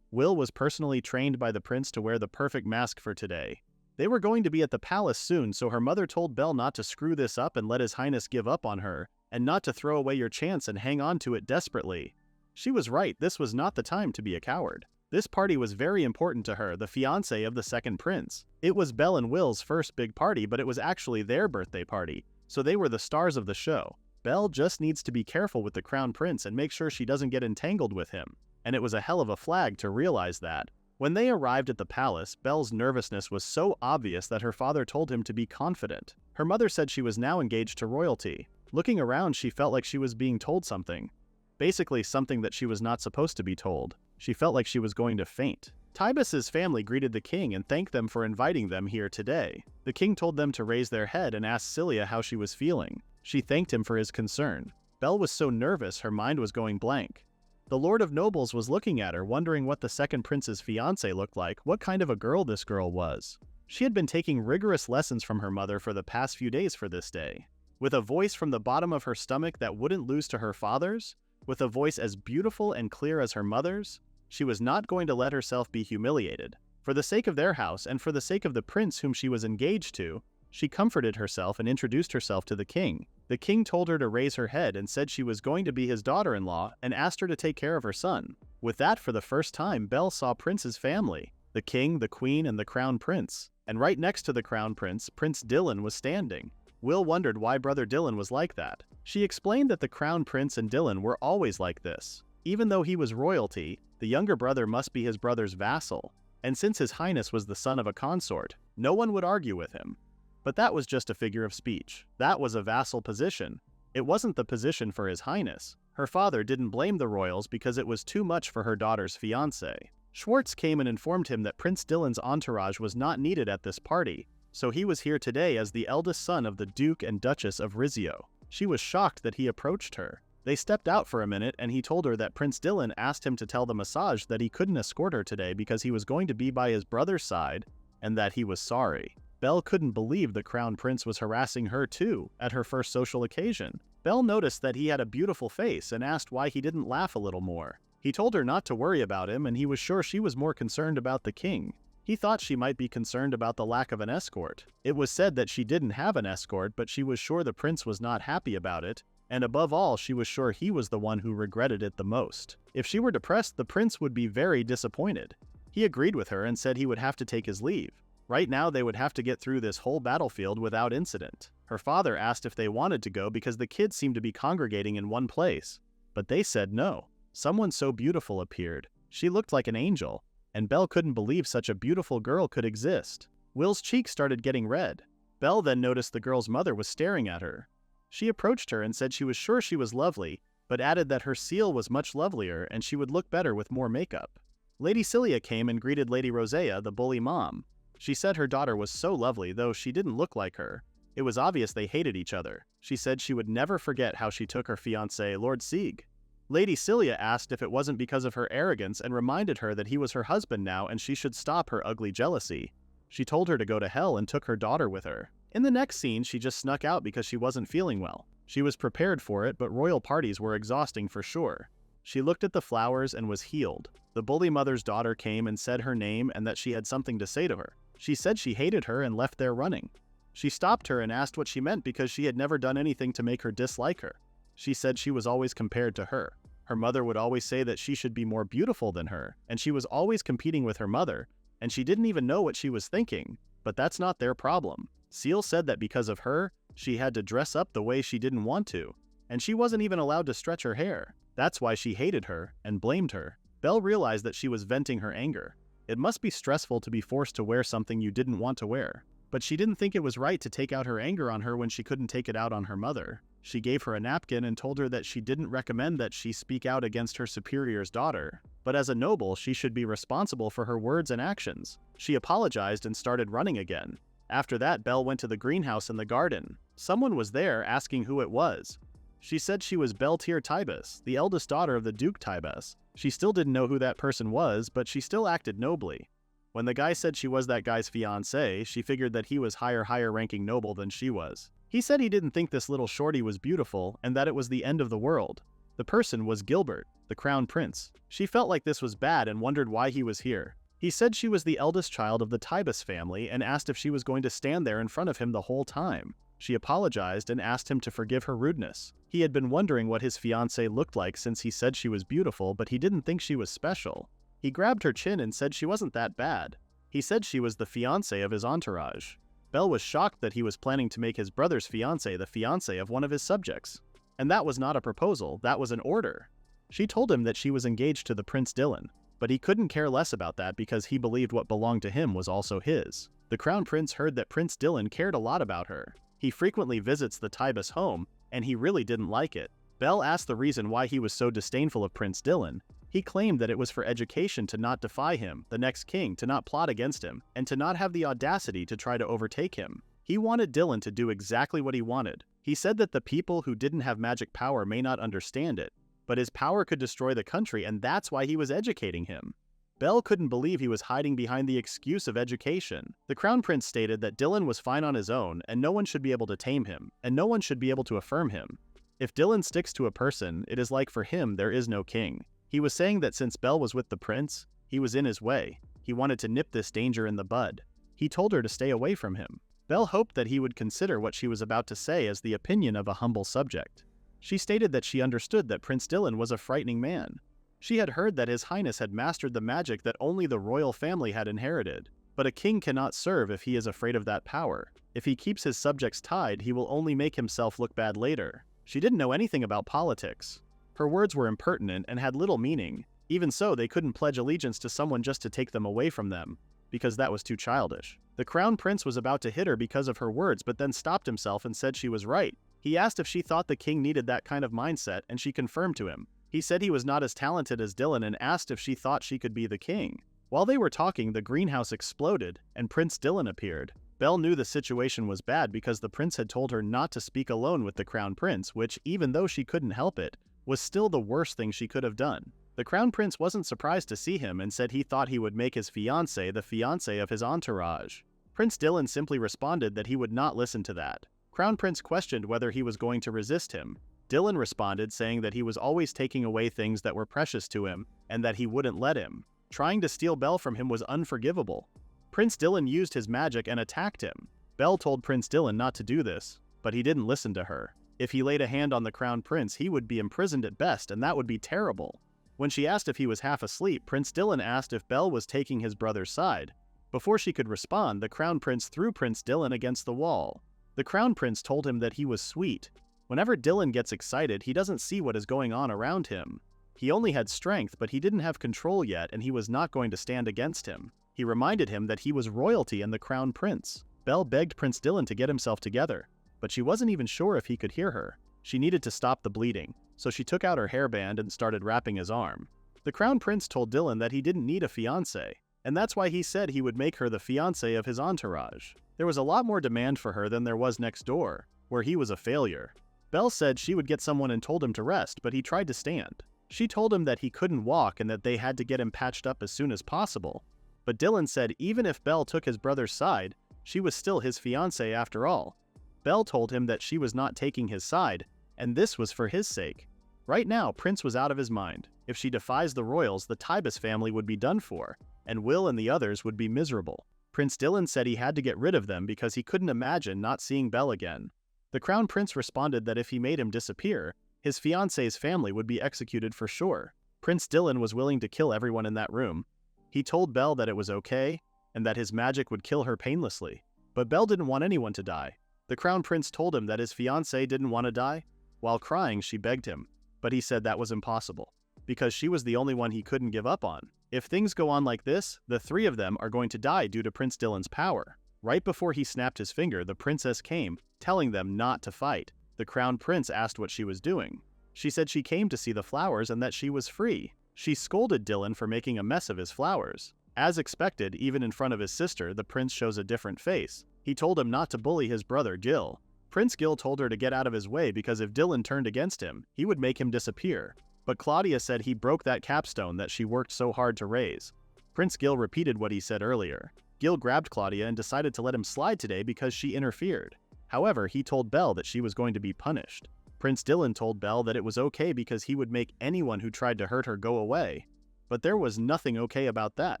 Will was personally trained by the prince to wear the perfect mask for today. They were going to be at the palace soon, so her mother told Belle not to screw this up and let His Highness give up on her, and not to throw away your chance and hang on to it desperately. She was right, this was not the time to be a coward. This party was very important to her, the fiancé of the second prince. It was Belle and Will's first big party, but it was actually their birthday party, so they were the stars of the show. Belle just needs to be careful with the crown prince and make sure she doesn't get entangled with him. And it was a hell of a flag to realize that. When they arrived at the palace, Belle's nervousness was so obvious that her father told him to be confident. Her mother said she was now engaged to royalty. Looking around, she felt like she was being told something. Basically something that she was not supposed to be told. She felt like she was going to faint. Tibus's family greeted the king and thanked them for inviting them here today. The king told them to raise their head and asked Celia how she was feeling. She thanked him for his concern. Belle was so nervous her mind was going blank. The Lord of Nobles was looking at her, wondering what the second prince's fiancé looked like, what kind of a girl this girl was. She had been taking rigorous lessons from her mother for the past few days for this day. With a voice from the bottom of her stomach that wouldn't lose to her father's, with a voice as beautiful and clear as her mother's, she was not going to let herself be humiliated. For the sake of their house and for the sake of the prince whom she was engaged to, she comforted herself and introduced herself to the king. The king told her to raise her head and said she was going to be his daughter-in-law and asked her to take care of her son. With that, for the first time, Belle saw Prince's family: the king, the queen, and the crown prince. And right next to the crown prince, Prince Dylan was standing. Will wondered why Brother Dylan was like that. She explained that the crown prince and Dylan were always like this. Even though he was royalty, the younger brother must be his brother's vassal. And since his highness was the son of a consort, no one would argue with him. But that was just a figure of speech. That was a vassal position. It wasn't the position for his highness. Her father didn't blame the royals because it was too much for her daughter's fiancé. Schwartz came and informed him that Prince Dylan's entourage was not needed at this party, so he was here today as the eldest son of the Duke and Duchess of Rizzio. She was shocked that he approached her. They stepped out for a minute and he told her that Prince Dylan asked him to tell the massage that he couldn't escort her today because he was going to be by his brother's side and that he was sorry. Belle couldn't believe the crown prince was harassing her too at her first social occasion. Belle noticed that he had a beautiful face and asked why he didn't laugh a little more. He told her not to worry about him and he was sure she was more concerned about the king. He thought she might be concerned about the lack of an escort. It was said that she didn't have an escort, but she was sure the prince was not happy about it, and above all, she was sure he was the one who regretted it the most. If she were depressed, the prince would be very disappointed. He agreed with her and said he would have to take his leave. Right now, they would have to get through this whole battlefield without incident. Her father asked if they wanted to go because the kids seemed to be congregating in one place, but they said no. Someone so beautiful appeared. She looked like an angel, and Belle couldn't believe such a beautiful girl could exist. Will's cheeks started getting red. Belle then noticed the girl's mother was staring at her. She approached her and said she was sure she was lovely, but added that her seal was much lovelier and she would look better with more makeup. Lady Celia came and greeted Lady Rosea, the bully mom. She said her daughter was so lovely, though she didn't look like her. It was obvious they hated each other. She said she would never forget how she took her fiancé, Lord Sieg. Lady Celia asked if it wasn't because of her arrogance and reminded her that he was her husband now and she should stop her ugly jealousy. She told her to go to hell and took her daughter with her. In the next scene, she just snuck out because she wasn't feeling well. She was prepared for it, but royal parties were exhausting for sure. She looked at the flowers and was healed. The bully mother's daughter came and said her name and that she had something to say to her. She said she hated her and left there running. She stopped her and asked what she meant because she had never done anything to make her dislike her. She said she was always compared to her. Her mother would always say that she should be more beautiful than her, and she was always competing with her mother, and she didn't even know what she was thinking, but that's not their problem. Seal said that because of her, she had to dress up the way she didn't want to, and she wasn't even allowed to stretch her hair. That's why she hated her and blamed her. Belle realized that she was venting her anger. It must be stressful to be forced to wear something you didn't want to wear. But she didn't think it was right to take out her anger on her when she couldn't take it out on her mother. She gave her a napkin and told her that she didn't recommend that she speak out against her superior's daughter, but as a noble, she should be responsible for her words and actions. She apologized and started running again. After that, Belle went to the greenhouse in the garden. Someone was there asking who it was. She said she was Belltier Tibus, the eldest daughter of the Duke Tibus. She still didn't know who that person was, but she still acted nobly. When the guy said she was that guy's fiancée, she figured that he was higher ranking noble than she was. He said he didn't think this little shorty was beautiful and that it was the end of the world. The person was Gilbert, the crown prince. She felt like this was bad and wondered why he was here. He said she was the eldest child of the Tibus family and asked if she was going to stand there in front of him the whole time. She apologized and asked him to forgive her rudeness. He had been wondering what his fiancée looked like since he said she was beautiful, but he didn't think she was special. He grabbed her chin and said she wasn't that bad. He said she was the fiancée of his entourage. Belle was shocked that he was planning to make his brother's fiancée the fiancée of one of his subjects. And that was not a proposal, that was an order. She told him that she was engaged to the Prince Dylan, but he couldn't care less about that because he believed what belonged to him was also his. The crown prince heard that Prince Dylan cared a lot about her. He frequently visits the Tibus home, and he really didn't like it. Belle asked the reason why he was so disdainful of Prince Dylan. He claimed that it was for education to not defy him, the next king, to not plot against him, and to not have the audacity to try to overtake him. He wanted Dylan to do exactly what he wanted. He said that the people who didn't have magic power may not understand it, but his power could destroy the country, and that's why he was educating him. Belle couldn't believe he was hiding behind the excuse of education. The crown prince stated that Dylan was fine on his own, and no one should be able to tame him, and no one should be able to affirm him. If Dylan sticks to a person, it is like for him there is no king. He was saying that since Belle was with the prince, he was in his way. He wanted to nip this danger in the bud. He told her to stay away from him. Belle hoped that he would consider what she was about to say as the opinion of a humble subject. She stated that she understood that Prince Dylan was a frightening man. She had heard that His Highness had mastered the magic that only the royal family had inherited. But a king cannot serve if he is afraid of that power. If he keeps his subjects tied, he will only make himself look bad later. She didn't know anything about politics. Her words were impertinent and had little meaning. Even so, they couldn't pledge allegiance to someone just to take them away from them, because that was too childish. The crown prince was about to hit her because of her words, but then stopped himself and said she was right. He asked if she thought the king needed that kind of mindset, and she confirmed to him. He said he was not as talented as Dylan and asked if she thought she could be the king. While they were talking, the greenhouse exploded, and Prince Dylan appeared. Belle knew the situation was bad because the prince had told her not to speak alone with the crown prince, which, even though she couldn't help it, was still the worst thing she could have done. The crown prince wasn't surprised to see him and said he thought he would make his fiancée the fiancée of his entourage. Prince Dylan simply responded that he would not listen to that. Crown Prince questioned whether he was going to resist him. Dylan responded saying that he was always taking away things that were precious to him and that he wouldn't let him. Trying to steal Belle from him was unforgivable. Prince Dylan used his magic and attacked him. Belle told Prince Dylan not to do this, but he didn't listen to her. If he laid a hand on the crown prince, he would be imprisoned at best, and that would be terrible. When she asked if he was half asleep, Prince Dylan asked if Belle was taking his brother's side. Before she could respond, the crown prince threw Prince Dylan against the wall. The crown prince told him that he was sweet. Whenever Dylan gets excited, he doesn't see what is going on around him. He only had strength, but he didn't have control yet, and he was not going to stand against him. He reminded him that he was royalty and the crown prince. Belle begged Prince Dylan to get himself together, but she wasn't even sure if he could hear her. She needed to stop the bleeding, so she took out her hairband and started wrapping his arm. The crown prince told Dylan that he didn't need a fiancé, and that's why he said he would make her the fiancée of his entourage. There was a lot more demand for her than there was next door, where he was a failure. Belle said she would get someone and told him to rest, but he tried to stand. She told him that he couldn't walk and that they had to get him patched up as soon as possible. But Dylan said even if Belle took his brother's side, she was still his fiancée after all. Belle told him that she was not taking his side, and this was for his sake. Right now, Prince was out of his mind. If she defies the royals, the Tybus family would be done for, and Will and the others would be miserable. Prince Dylan said he had to get rid of them because he couldn't imagine not seeing Belle again. The crown prince responded that if he made him disappear, his fiancée's family would be executed for sure. Prince Dylan was willing to kill everyone in that room. He told Belle that it was okay, and that his magic would kill her painlessly. But Belle didn't want anyone to die. The crown prince told him that his fiancée didn't want to die. While crying, she begged him, but he said that was impossible, because she was the only one he couldn't give up on. If things go on like this, the three of them are going to die due to Prince Dylan's power. Right before he snapped his finger, the princess came, telling them not to fight. The crown prince asked what she was doing. She said she came to see the flowers and that she was free. She scolded Dylan for making a mess of his flowers. As expected, even in front of his sister, the prince shows a different face. He told him not to bully his brother Gil. Prince Gil told her to get out of his way because if Dylan turned against him, he would make him disappear. But Claudia said he broke that capstone that she worked so hard to raise. Prince Gil repeated what he said earlier. Gil grabbed Claudia and decided to let him slide today because she interfered. However, he told Belle that she was going to be punished. Prince Dylan told Belle that it was okay because he would make anyone who tried to hurt her go away. But there was nothing okay about that.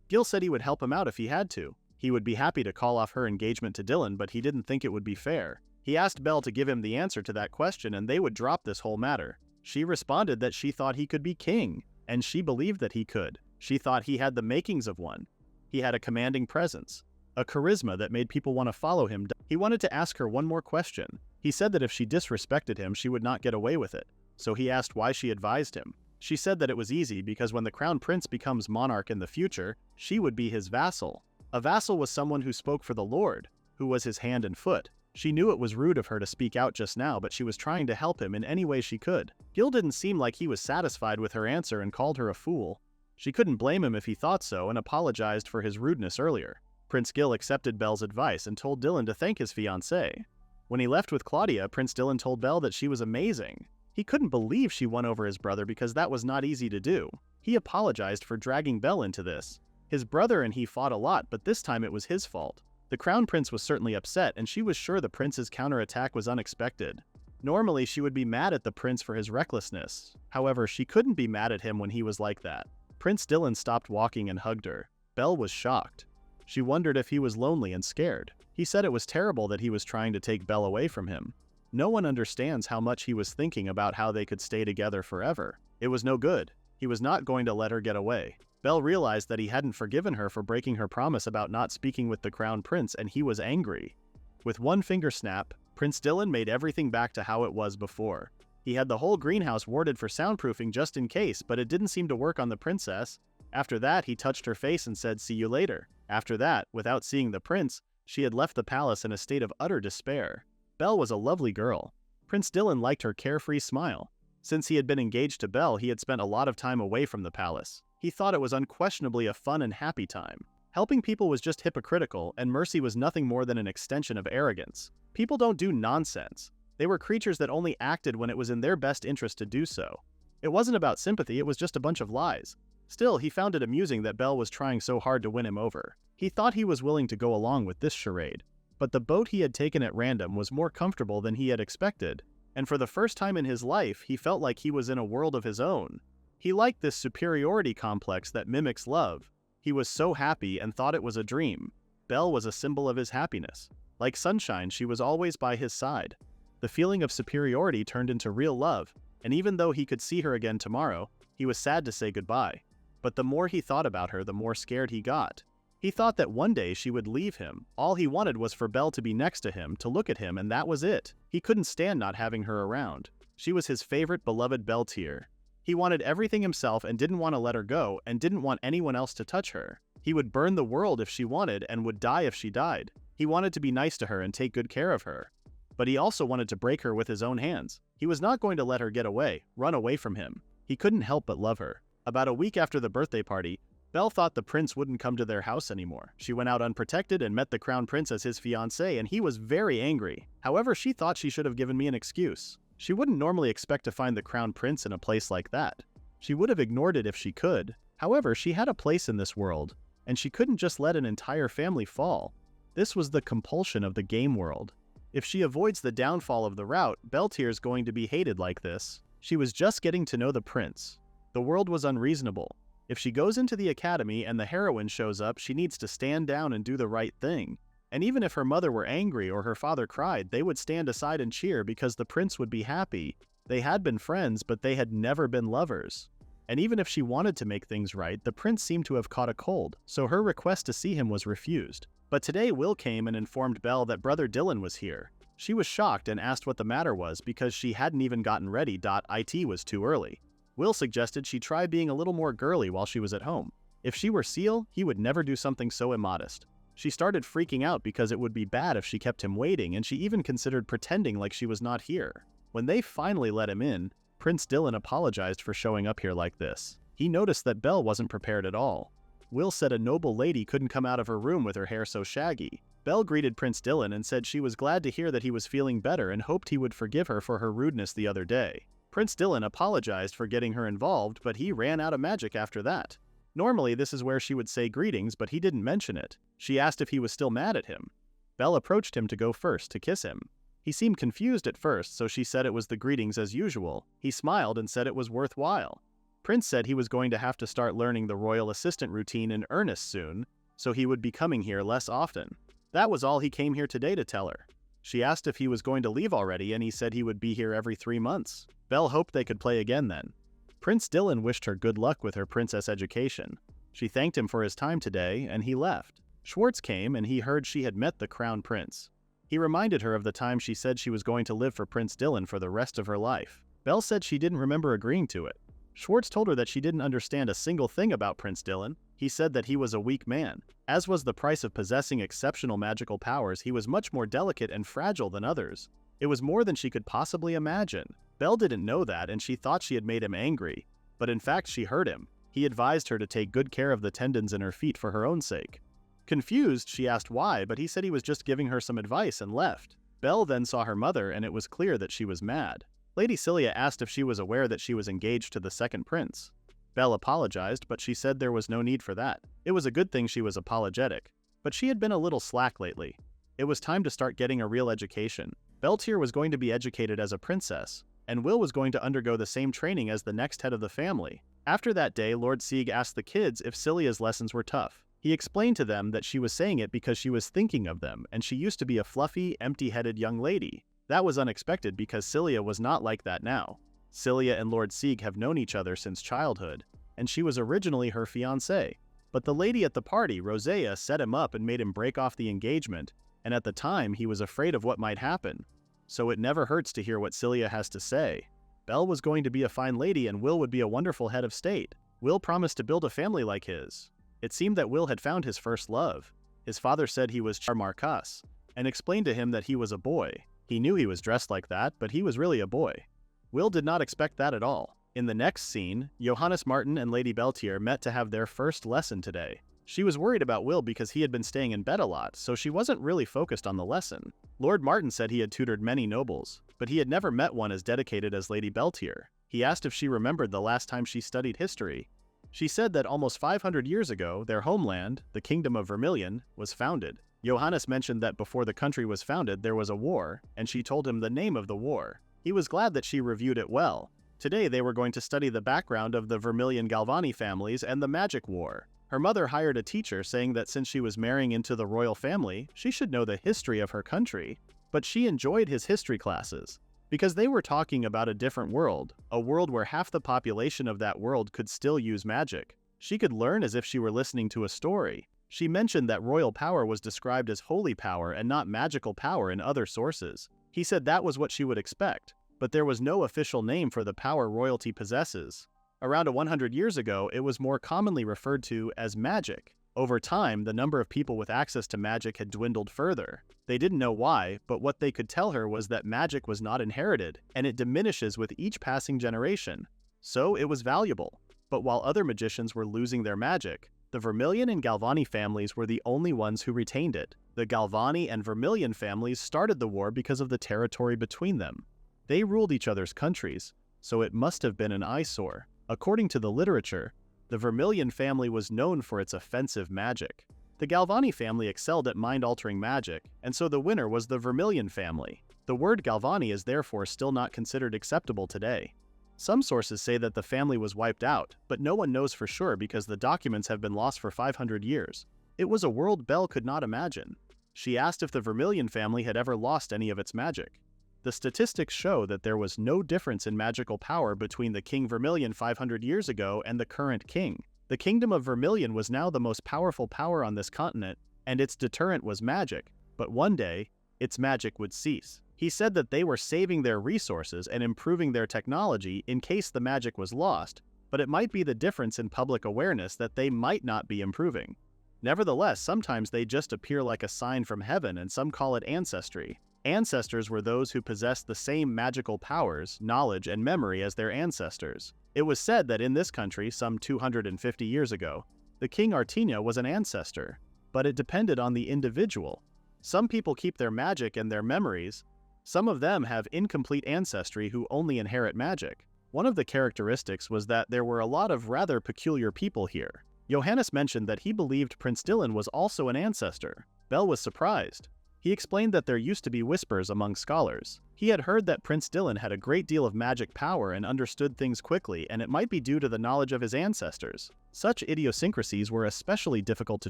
Gil said he would help him out if he had to. He would be happy to call off her engagement to Dylan, but he didn't think it would be fair. He asked Belle to give him the answer to that question and they would drop this whole matter. She responded that she thought he could be king, and she believed that he could. She thought he had the makings of one. He had a commanding presence, a charisma that made people want to follow him. He wanted to ask her one more question. He said that if she disrespected him, she would not get away with it. So he asked why she advised him. She said that it was easy because when the crown prince becomes monarch in the future, she would be his vassal. A vassal was someone who spoke for the lord, who was his hand and foot. She knew it was rude of her to speak out just now, but she was trying to help him in any way she could. Gil didn't seem like he was satisfied with her answer and called her a fool. She couldn't blame him if he thought so and apologized for his rudeness earlier. Prince Gil accepted Belle's advice and told Dylan to thank his fiancée. When he left with Claudia, Prince Dylan told Belle that she was amazing. He couldn't believe she won over his brother because that was not easy to do. He apologized for dragging Belle into this. His brother and he fought a lot, but this time it was his fault. The crown prince was certainly upset, and she was sure the prince's counterattack was unexpected. Normally, she would be mad at the prince for his recklessness. However, she couldn't be mad at him when he was like that. Prince Dylan stopped walking and hugged her. Belle was shocked. She wondered if he was lonely and scared. He said it was terrible that he was trying to take Belle away from him. No one understands how much he was thinking about how they could stay together forever. It was no good. He was not going to let her get away. Belle realized that he hadn't forgiven her for breaking her promise about not speaking with the Crown Prince, and he was angry. With one finger snap, Prince Dylan made everything back to how it was before. He had the whole greenhouse warded for soundproofing just in case, but it didn't seem to work on the princess. After that, he touched her face and said, "See you later." After that, without seeing the prince, she had left the palace in a state of utter despair. Belle was a lovely girl. Prince Dylan liked her carefree smile. Since he had been engaged to Belle, he had spent a lot of time away from the palace. He thought it was unquestionably a fun and happy time. Helping people was just hypocritical, and mercy was nothing more than an extension of arrogance. People don't do nonsense. They were creatures that only acted when it was in their best interest to do so. It wasn't about sympathy, it was just a bunch of lies. Still, he found it amusing that Belle was trying so hard to win him over. He thought he was willing to go along with this charade. But the boat he had taken at random was more comfortable than he had expected, and for the first time in his life, he felt like he was in a world of his own. He liked this superiority complex that mimics love. He was so happy and thought it was a dream. Belle was a symbol of his happiness. Like sunshine, she was always by his side. The feeling of superiority turned into real love, and even though he could see her again tomorrow, he was sad to say goodbye. But the more he thought about her, the more scared he got. He thought that one day she would leave him. All he wanted was for Belle to be next to him, to look at him, and that was it. He couldn't stand not having her around. She was his favorite, beloved Belltier. He wanted everything himself and didn't want to let her go, and didn't want anyone else to touch her. He would burn the world if she wanted, and would die if she died. He wanted to be nice to her and take good care of her. But he also wanted to break her with his own hands. He was not going to let her get away, run away from him. He couldn't help but love her. About a week after the birthday party, Belle thought the prince wouldn't come to their house anymore. She went out unprotected and met the crown prince as his fiancée, and he was very angry. However, she thought she should have given me an excuse. She wouldn't normally expect to find the crown prince in a place like that. She would have ignored it if she could. However, she had a place in this world, and she couldn't just let an entire family fall. This was the compulsion of the game world. If she avoids the downfall of the route, Belltier's going to be hated like this. She was just getting to know the prince. The world was unreasonable. If she goes into the academy and the heroine shows up, she needs to stand down and do the right thing. And even if her mother were angry or her father cried, they would stand aside and cheer because the prince would be happy. They had been friends, but they had never been lovers. And even if she wanted to make things right, the prince seemed to have caught a cold, so her request to see him was refused. But today Will came and informed Belle that Brother Dylan was here. She was shocked and asked what the matter was because she hadn't even gotten ready. It was too early. Will suggested she try being a little more girly while she was at home. If she were Seal, he would never do something so immodest. She started freaking out because it would be bad if she kept him waiting, and she even considered pretending like she was not here. When they finally let him in, Prince Dylan apologized for showing up here like this. He noticed that Belle wasn't prepared at all. Will said a noble lady couldn't come out of her room with her hair so shaggy. Belle greeted Prince Dylan and said she was glad to hear that he was feeling better and hoped he would forgive her for her rudeness the other day. Prince Dylan apologized for getting her involved, but he ran out of magic after that. Normally, this is where she would say greetings, but he didn't mention it. She asked if he was still mad at him. Belle approached him to go first to kiss him. He seemed confused at first, so she said it was the greetings as usual. He smiled and said it was worthwhile. Prince said he was going to have to start learning the royal assistant routine in earnest soon, so he would be coming here less often. That was all he came here today to tell her. She asked if he was going to leave already, and he said he would be here every 3 months. Belle hoped they could play again then. Prince Dylan wished her good luck with her princess education. She thanked him for his time today, and he left. Schwartz came, and he heard she had met the crown prince. He reminded her of the time she said she was going to live for Prince Dylan for the rest of her life. Belle said she didn't remember agreeing to it. Schwartz told her that she didn't understand a single thing about Prince Dylan. He said that he was a weak man. As was the price of possessing exceptional magical powers, he was much more delicate and fragile than others. It was more than she could possibly imagine. Belle didn't know that, and she thought she had made him angry. But in fact, she hurt him. He advised her to take good care of the tendons in her feet for her own sake. Confused, she asked why, but he said he was just giving her some advice and left. Belle then saw her mother, and it was clear that she was mad. Lady Cilia asked if she was aware that she was engaged to the second prince. Belle apologized, but she said there was no need for that. It was a good thing she was apologetic. But she had been a little slack lately. It was time to start getting a real education. Belltier was going to be educated as a princess, and Will was going to undergo the same training as the next head of the family. After that day, Lord Sieg asked the kids if Cilia's lessons were tough. He explained to them that she was saying it because she was thinking of them and she used to be a fluffy, empty-headed young lady. That was unexpected because Celia was not like that now. Celia and Lord Sieg have known each other since childhood, and she was originally her fiancée. But the lady at the party, Rosea, set him up and made him break off the engagement, and at the time he was afraid of what might happen. So it never hurts to hear what Celia has to say. Belle was going to be a fine lady and Will would be a wonderful head of state. Will promised to build a family like his. It seemed that Will had found his first love. His father said he was Marcus, and explained to him that he was a boy. He knew he was dressed like that, but he was really a boy. Will did not expect that at all. In the next scene, Johannes Martin and Lady Belltier met to have their first lesson today. She was worried about Will because he had been staying in bed a lot, so she wasn't really focused on the lesson. Lord Martin said he had tutored many nobles, but he had never met one as dedicated as Lady Belltier. He asked if she remembered the last time she studied history. She said that almost 500 years ago, their homeland, the Kingdom of Vermilion, was founded. Johannes mentioned that before the country was founded, there was a war, and she told him the name of the war. He was glad that she reviewed it well. Today they were going to study the background of the Vermilion Galvani families and the Magic War. Her mother hired a teacher saying that since she was marrying into the royal family, she should know the history of her country. But she enjoyed his history classes, because they were talking about a different world, a world where half the population of that world could still use magic. She could learn as if she were listening to a story. She mentioned that royal power was described as holy power and not magical power in other sources. He said that was what she would expect, but there was no official name for the power royalty possesses. Around 100 years ago, it was more commonly referred to as magic. Over time, the number of people with access to magic had dwindled further. They didn't know why, but what they could tell her was that magic was not inherited, and it diminishes with each passing generation. So it was valuable. But while other magicians were losing their magic, the Vermilion and Galvani families were the only ones who retained it. The Galvani and Vermilion families started the war because of the territory between them. They ruled each other's countries, so it must have been an eyesore. According to the literature, the Vermilion family was known for its offensive magic. The Galvani family excelled at mind-altering magic, and so the winner was the Vermilion family. The word Galvani is therefore still not considered acceptable today. Some sources say that the family was wiped out, but no one knows for sure because the documents have been lost for 500 years. It was a world Belle could not imagine. She asked if the Vermilion family had ever lost any of its magic. The statistics show that there was no difference in magical power between the King Vermilion 500 years ago and the current king. The Kingdom of Vermilion was now the most powerful power on this continent, and its deterrent was magic, but one day, its magic would cease. He said that they were saving their resources and improving their technology in case the magic was lost, but it might be the difference in public awareness that they might not be improving. Nevertheless, sometimes they just appear like a sign from heaven and some call it ancestry. Ancestors were those who possessed the same magical powers, knowledge, and memory as their ancestors. It was said that in this country, some 250 years ago, the King Artina was an ancestor, but it depended on the individual. Some people keep their magic and their memories. Some of them have incomplete ancestry who only inherit magic. One of the characteristics was that there were a lot of rather peculiar people here. Johannes mentioned that he believed Prince Dylan was also an ancestor. Belle was surprised. He explained that there used to be whispers among scholars. He had heard that Prince Dylan had a great deal of magic power and understood things quickly, and it might be due to the knowledge of his ancestors. Such idiosyncrasies were especially difficult to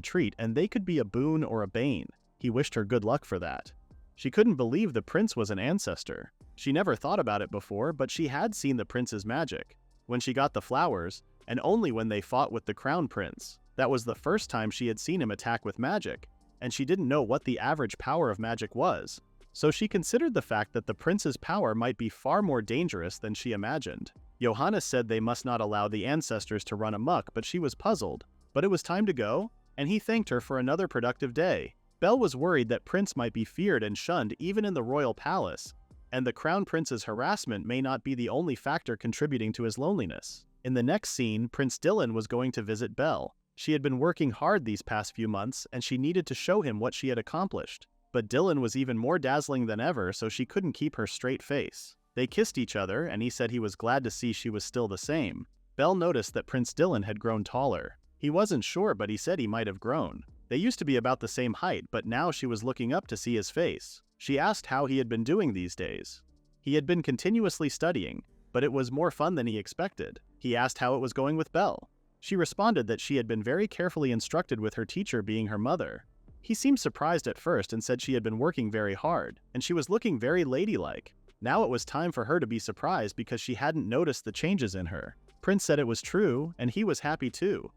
treat, and they could be a boon or a bane. He wished her good luck for that. She couldn't believe the prince was an ancestor. She never thought about it before, but she had seen the prince's magic. When she got the flowers, and only when they fought with the crown prince. That was the first time she had seen him attack with magic, and she didn't know what the average power of magic was. So she considered the fact that the prince's power might be far more dangerous than she imagined. Johannes said they must not allow the ancestors to run amok, but she was puzzled. But it was time to go, and he thanked her for another productive day. Belle was worried that Prince might be feared and shunned even in the royal palace, and the crown prince's harassment may not be the only factor contributing to his loneliness. In the next scene, Prince Dylan was going to visit Belle. She had been working hard these past few months, and she needed to show him what she had accomplished. But Dylan was even more dazzling than ever, so she couldn't keep her straight face. They kissed each other, and he said he was glad to see she was still the same. Belle noticed that Prince Dylan had grown taller. He wasn't sure, but he said he might have grown. They used to be about the same height, but now she was looking up to see his face. She asked how he had been doing these days. He had been continuously studying, but it was more fun than he expected. He asked how it was going with Belle. She responded that she had been very carefully instructed with her teacher being her mother. He seemed surprised at first and said she had been working very hard, and she was looking very ladylike. Now it was time for her to be surprised because she hadn't noticed the changes in her. Prince said it was true, and he was happy too.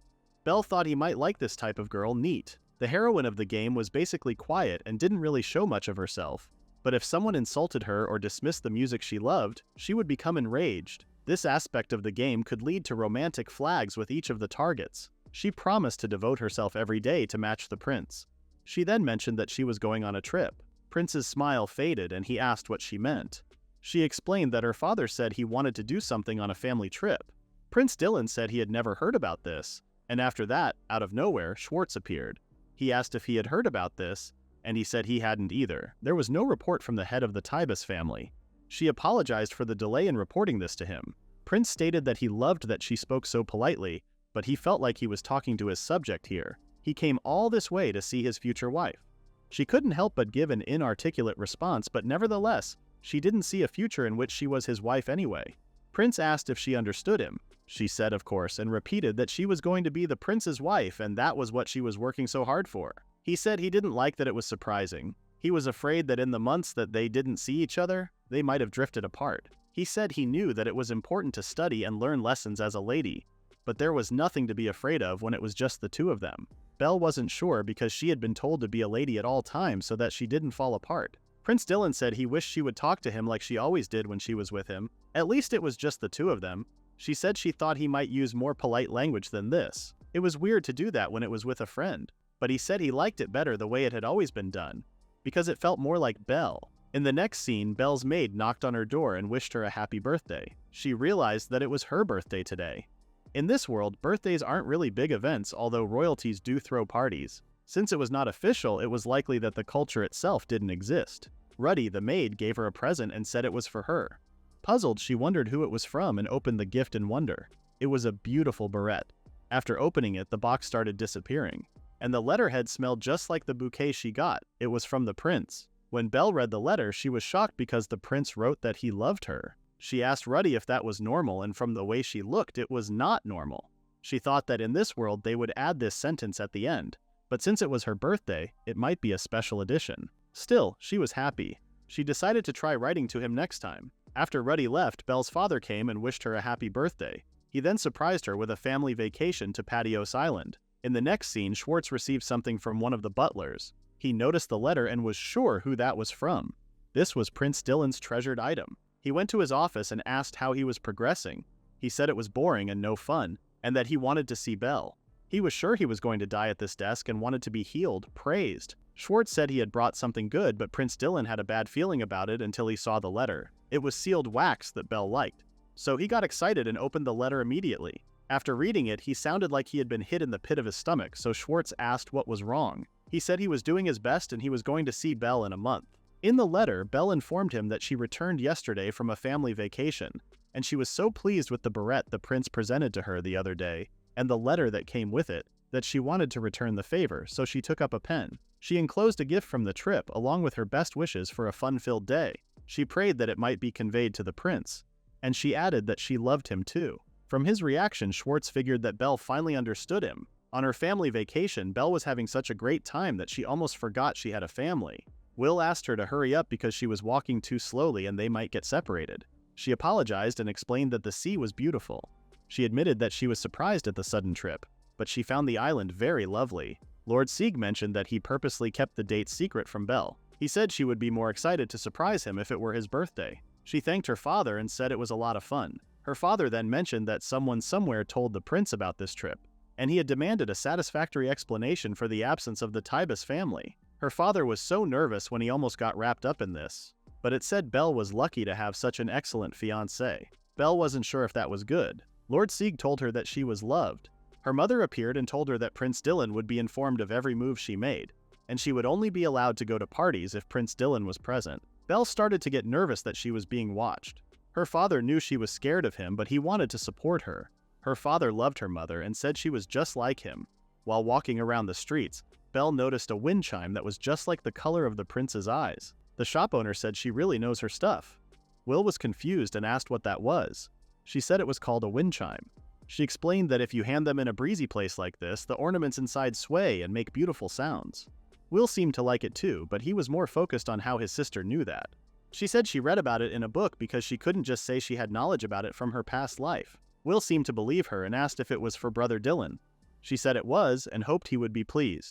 Belle thought he might like this type of girl, neat. The heroine of the game was basically quiet and didn't really show much of herself. But if someone insulted her or dismissed the music she loved, she would become enraged. This aspect of the game could lead to romantic flags with each of the targets. She promised to devote herself every day to match the prince. She then mentioned that she was going on a trip. Prince's smile faded and he asked what she meant. She explained that her father said he wanted to do something on a family trip. Prince Dylan said he had never heard about this, and after that, out of nowhere, Schwartz appeared. He asked if he had heard about this, and he said he hadn't either. There was no report from the head of the Tibus family. She apologized for the delay in reporting this to him. Prince stated that he loved that she spoke so politely, but he felt like he was talking to his subject here. He came all this way to see his future wife. She couldn't help but give an inarticulate response, but nevertheless, she didn't see a future in which she was his wife anyway. Prince asked if she understood him. She said, of course, and repeated that she was going to be the prince's wife and that was what she was working so hard for. He said he didn't like that it was surprising. He was afraid that in the months that they didn't see each other, they might have drifted apart. He said he knew that it was important to study and learn lessons as a lady, but there was nothing to be afraid of when it was just the two of them. Belle wasn't sure because she had been told to be a lady at all times so that she didn't fall apart. Prince Dylan said he wished she would talk to him like she always did when she was with him. At least it was just the two of them. She said she thought he might use more polite language than this. It was weird to do that when it was with a friend, but he said he liked it better the way it had always been done, because it felt more like Belle. In the next scene, Belle's maid knocked on her door and wished her a happy birthday. She realized that it was her birthday today. In this world, birthdays aren't really big events, although royalties do throw parties. Since it was not official, it was likely that the culture itself didn't exist. Ruddy, the maid, gave her a present and said it was for her. Puzzled, she wondered who it was from and opened the gift in wonder. It was a beautiful barrette. After opening it, the box started disappearing, and the letterhead smelled just like the bouquet she got. It was from the prince. When Belle read the letter, she was shocked because the prince wrote that he loved her. She asked Ruddy if that was normal, and from the way she looked, it was not normal. She thought that in this world they would add this sentence at the end, but since it was her birthday, it might be a special edition. Still, she was happy. She decided to try writing to him next time. After Ruddy left, Belle's father came and wished her a happy birthday. He then surprised her with a family vacation to Patios Island. In the next scene, Schwartz received something from one of the butlers. He noticed the letter and was sure who that was from. This was Prince Dylan's treasured item. He went to his office and asked how he was progressing. He said it was boring and no fun, and that he wanted to see Belle. He was sure he was going to die at this desk and wanted to be healed, praised. Schwartz said he had brought something good, but Prince Dylan had a bad feeling about it until he saw the letter. It was sealed wax that Belle liked. So he got excited and opened the letter immediately. After reading it, he sounded like he had been hit in the pit of his stomach, so Schwartz asked what was wrong. He said he was doing his best and he was going to see Belle in a month. In the letter, Belle informed him that she returned yesterday from a family vacation, and she was so pleased with the barrette the prince presented to her the other day, and the letter that came with it, that she wanted to return the favor, so she took up a pen. She enclosed a gift from the trip, along with her best wishes for a fun-filled day. She prayed that it might be conveyed to the prince, and she added that she loved him too. From his reaction, Schwartz figured that Belle finally understood him. On her family vacation, Belle was having such a great time that she almost forgot she had a family. Will asked her to hurry up because she was walking too slowly and they might get separated. She apologized and explained that the sea was beautiful. She admitted that she was surprised at the sudden trip, but she found the island very lovely. Lord Sieg mentioned that he purposely kept the date secret from Belle. He said she would be more excited to surprise him if it were his birthday. She thanked her father and said it was a lot of fun. Her father then mentioned that someone somewhere told the prince about this trip, and he had demanded a satisfactory explanation for the absence of the Tibus family. Her father was so nervous when he almost got wrapped up in this, but it said Belle was lucky to have such an excellent fiancé. Belle wasn't sure if that was good. Lord Sieg told her that she was loved. Her mother appeared and told her that Prince Dylan would be informed of every move she made, and she would only be allowed to go to parties if Prince Dylan was present. Belle started to get nervous that she was being watched. Her father knew she was scared of him, but he wanted to support her. Her father loved her mother and said she was just like him. While walking around the streets, Belle noticed a wind chime that was just like the color of the prince's eyes. The shop owner said she really knows her stuff. Will was confused and asked what that was. She said it was called a wind chime. She explained that if you hand them in a breezy place like this, the ornaments inside sway and make beautiful sounds. Will seemed to like it too, but he was more focused on how his sister knew that. She said she read about it in a book because she couldn't just say she had knowledge about it from her past life. Will seemed to believe her and asked if it was for Brother Dylan. She said it was and hoped he would be pleased.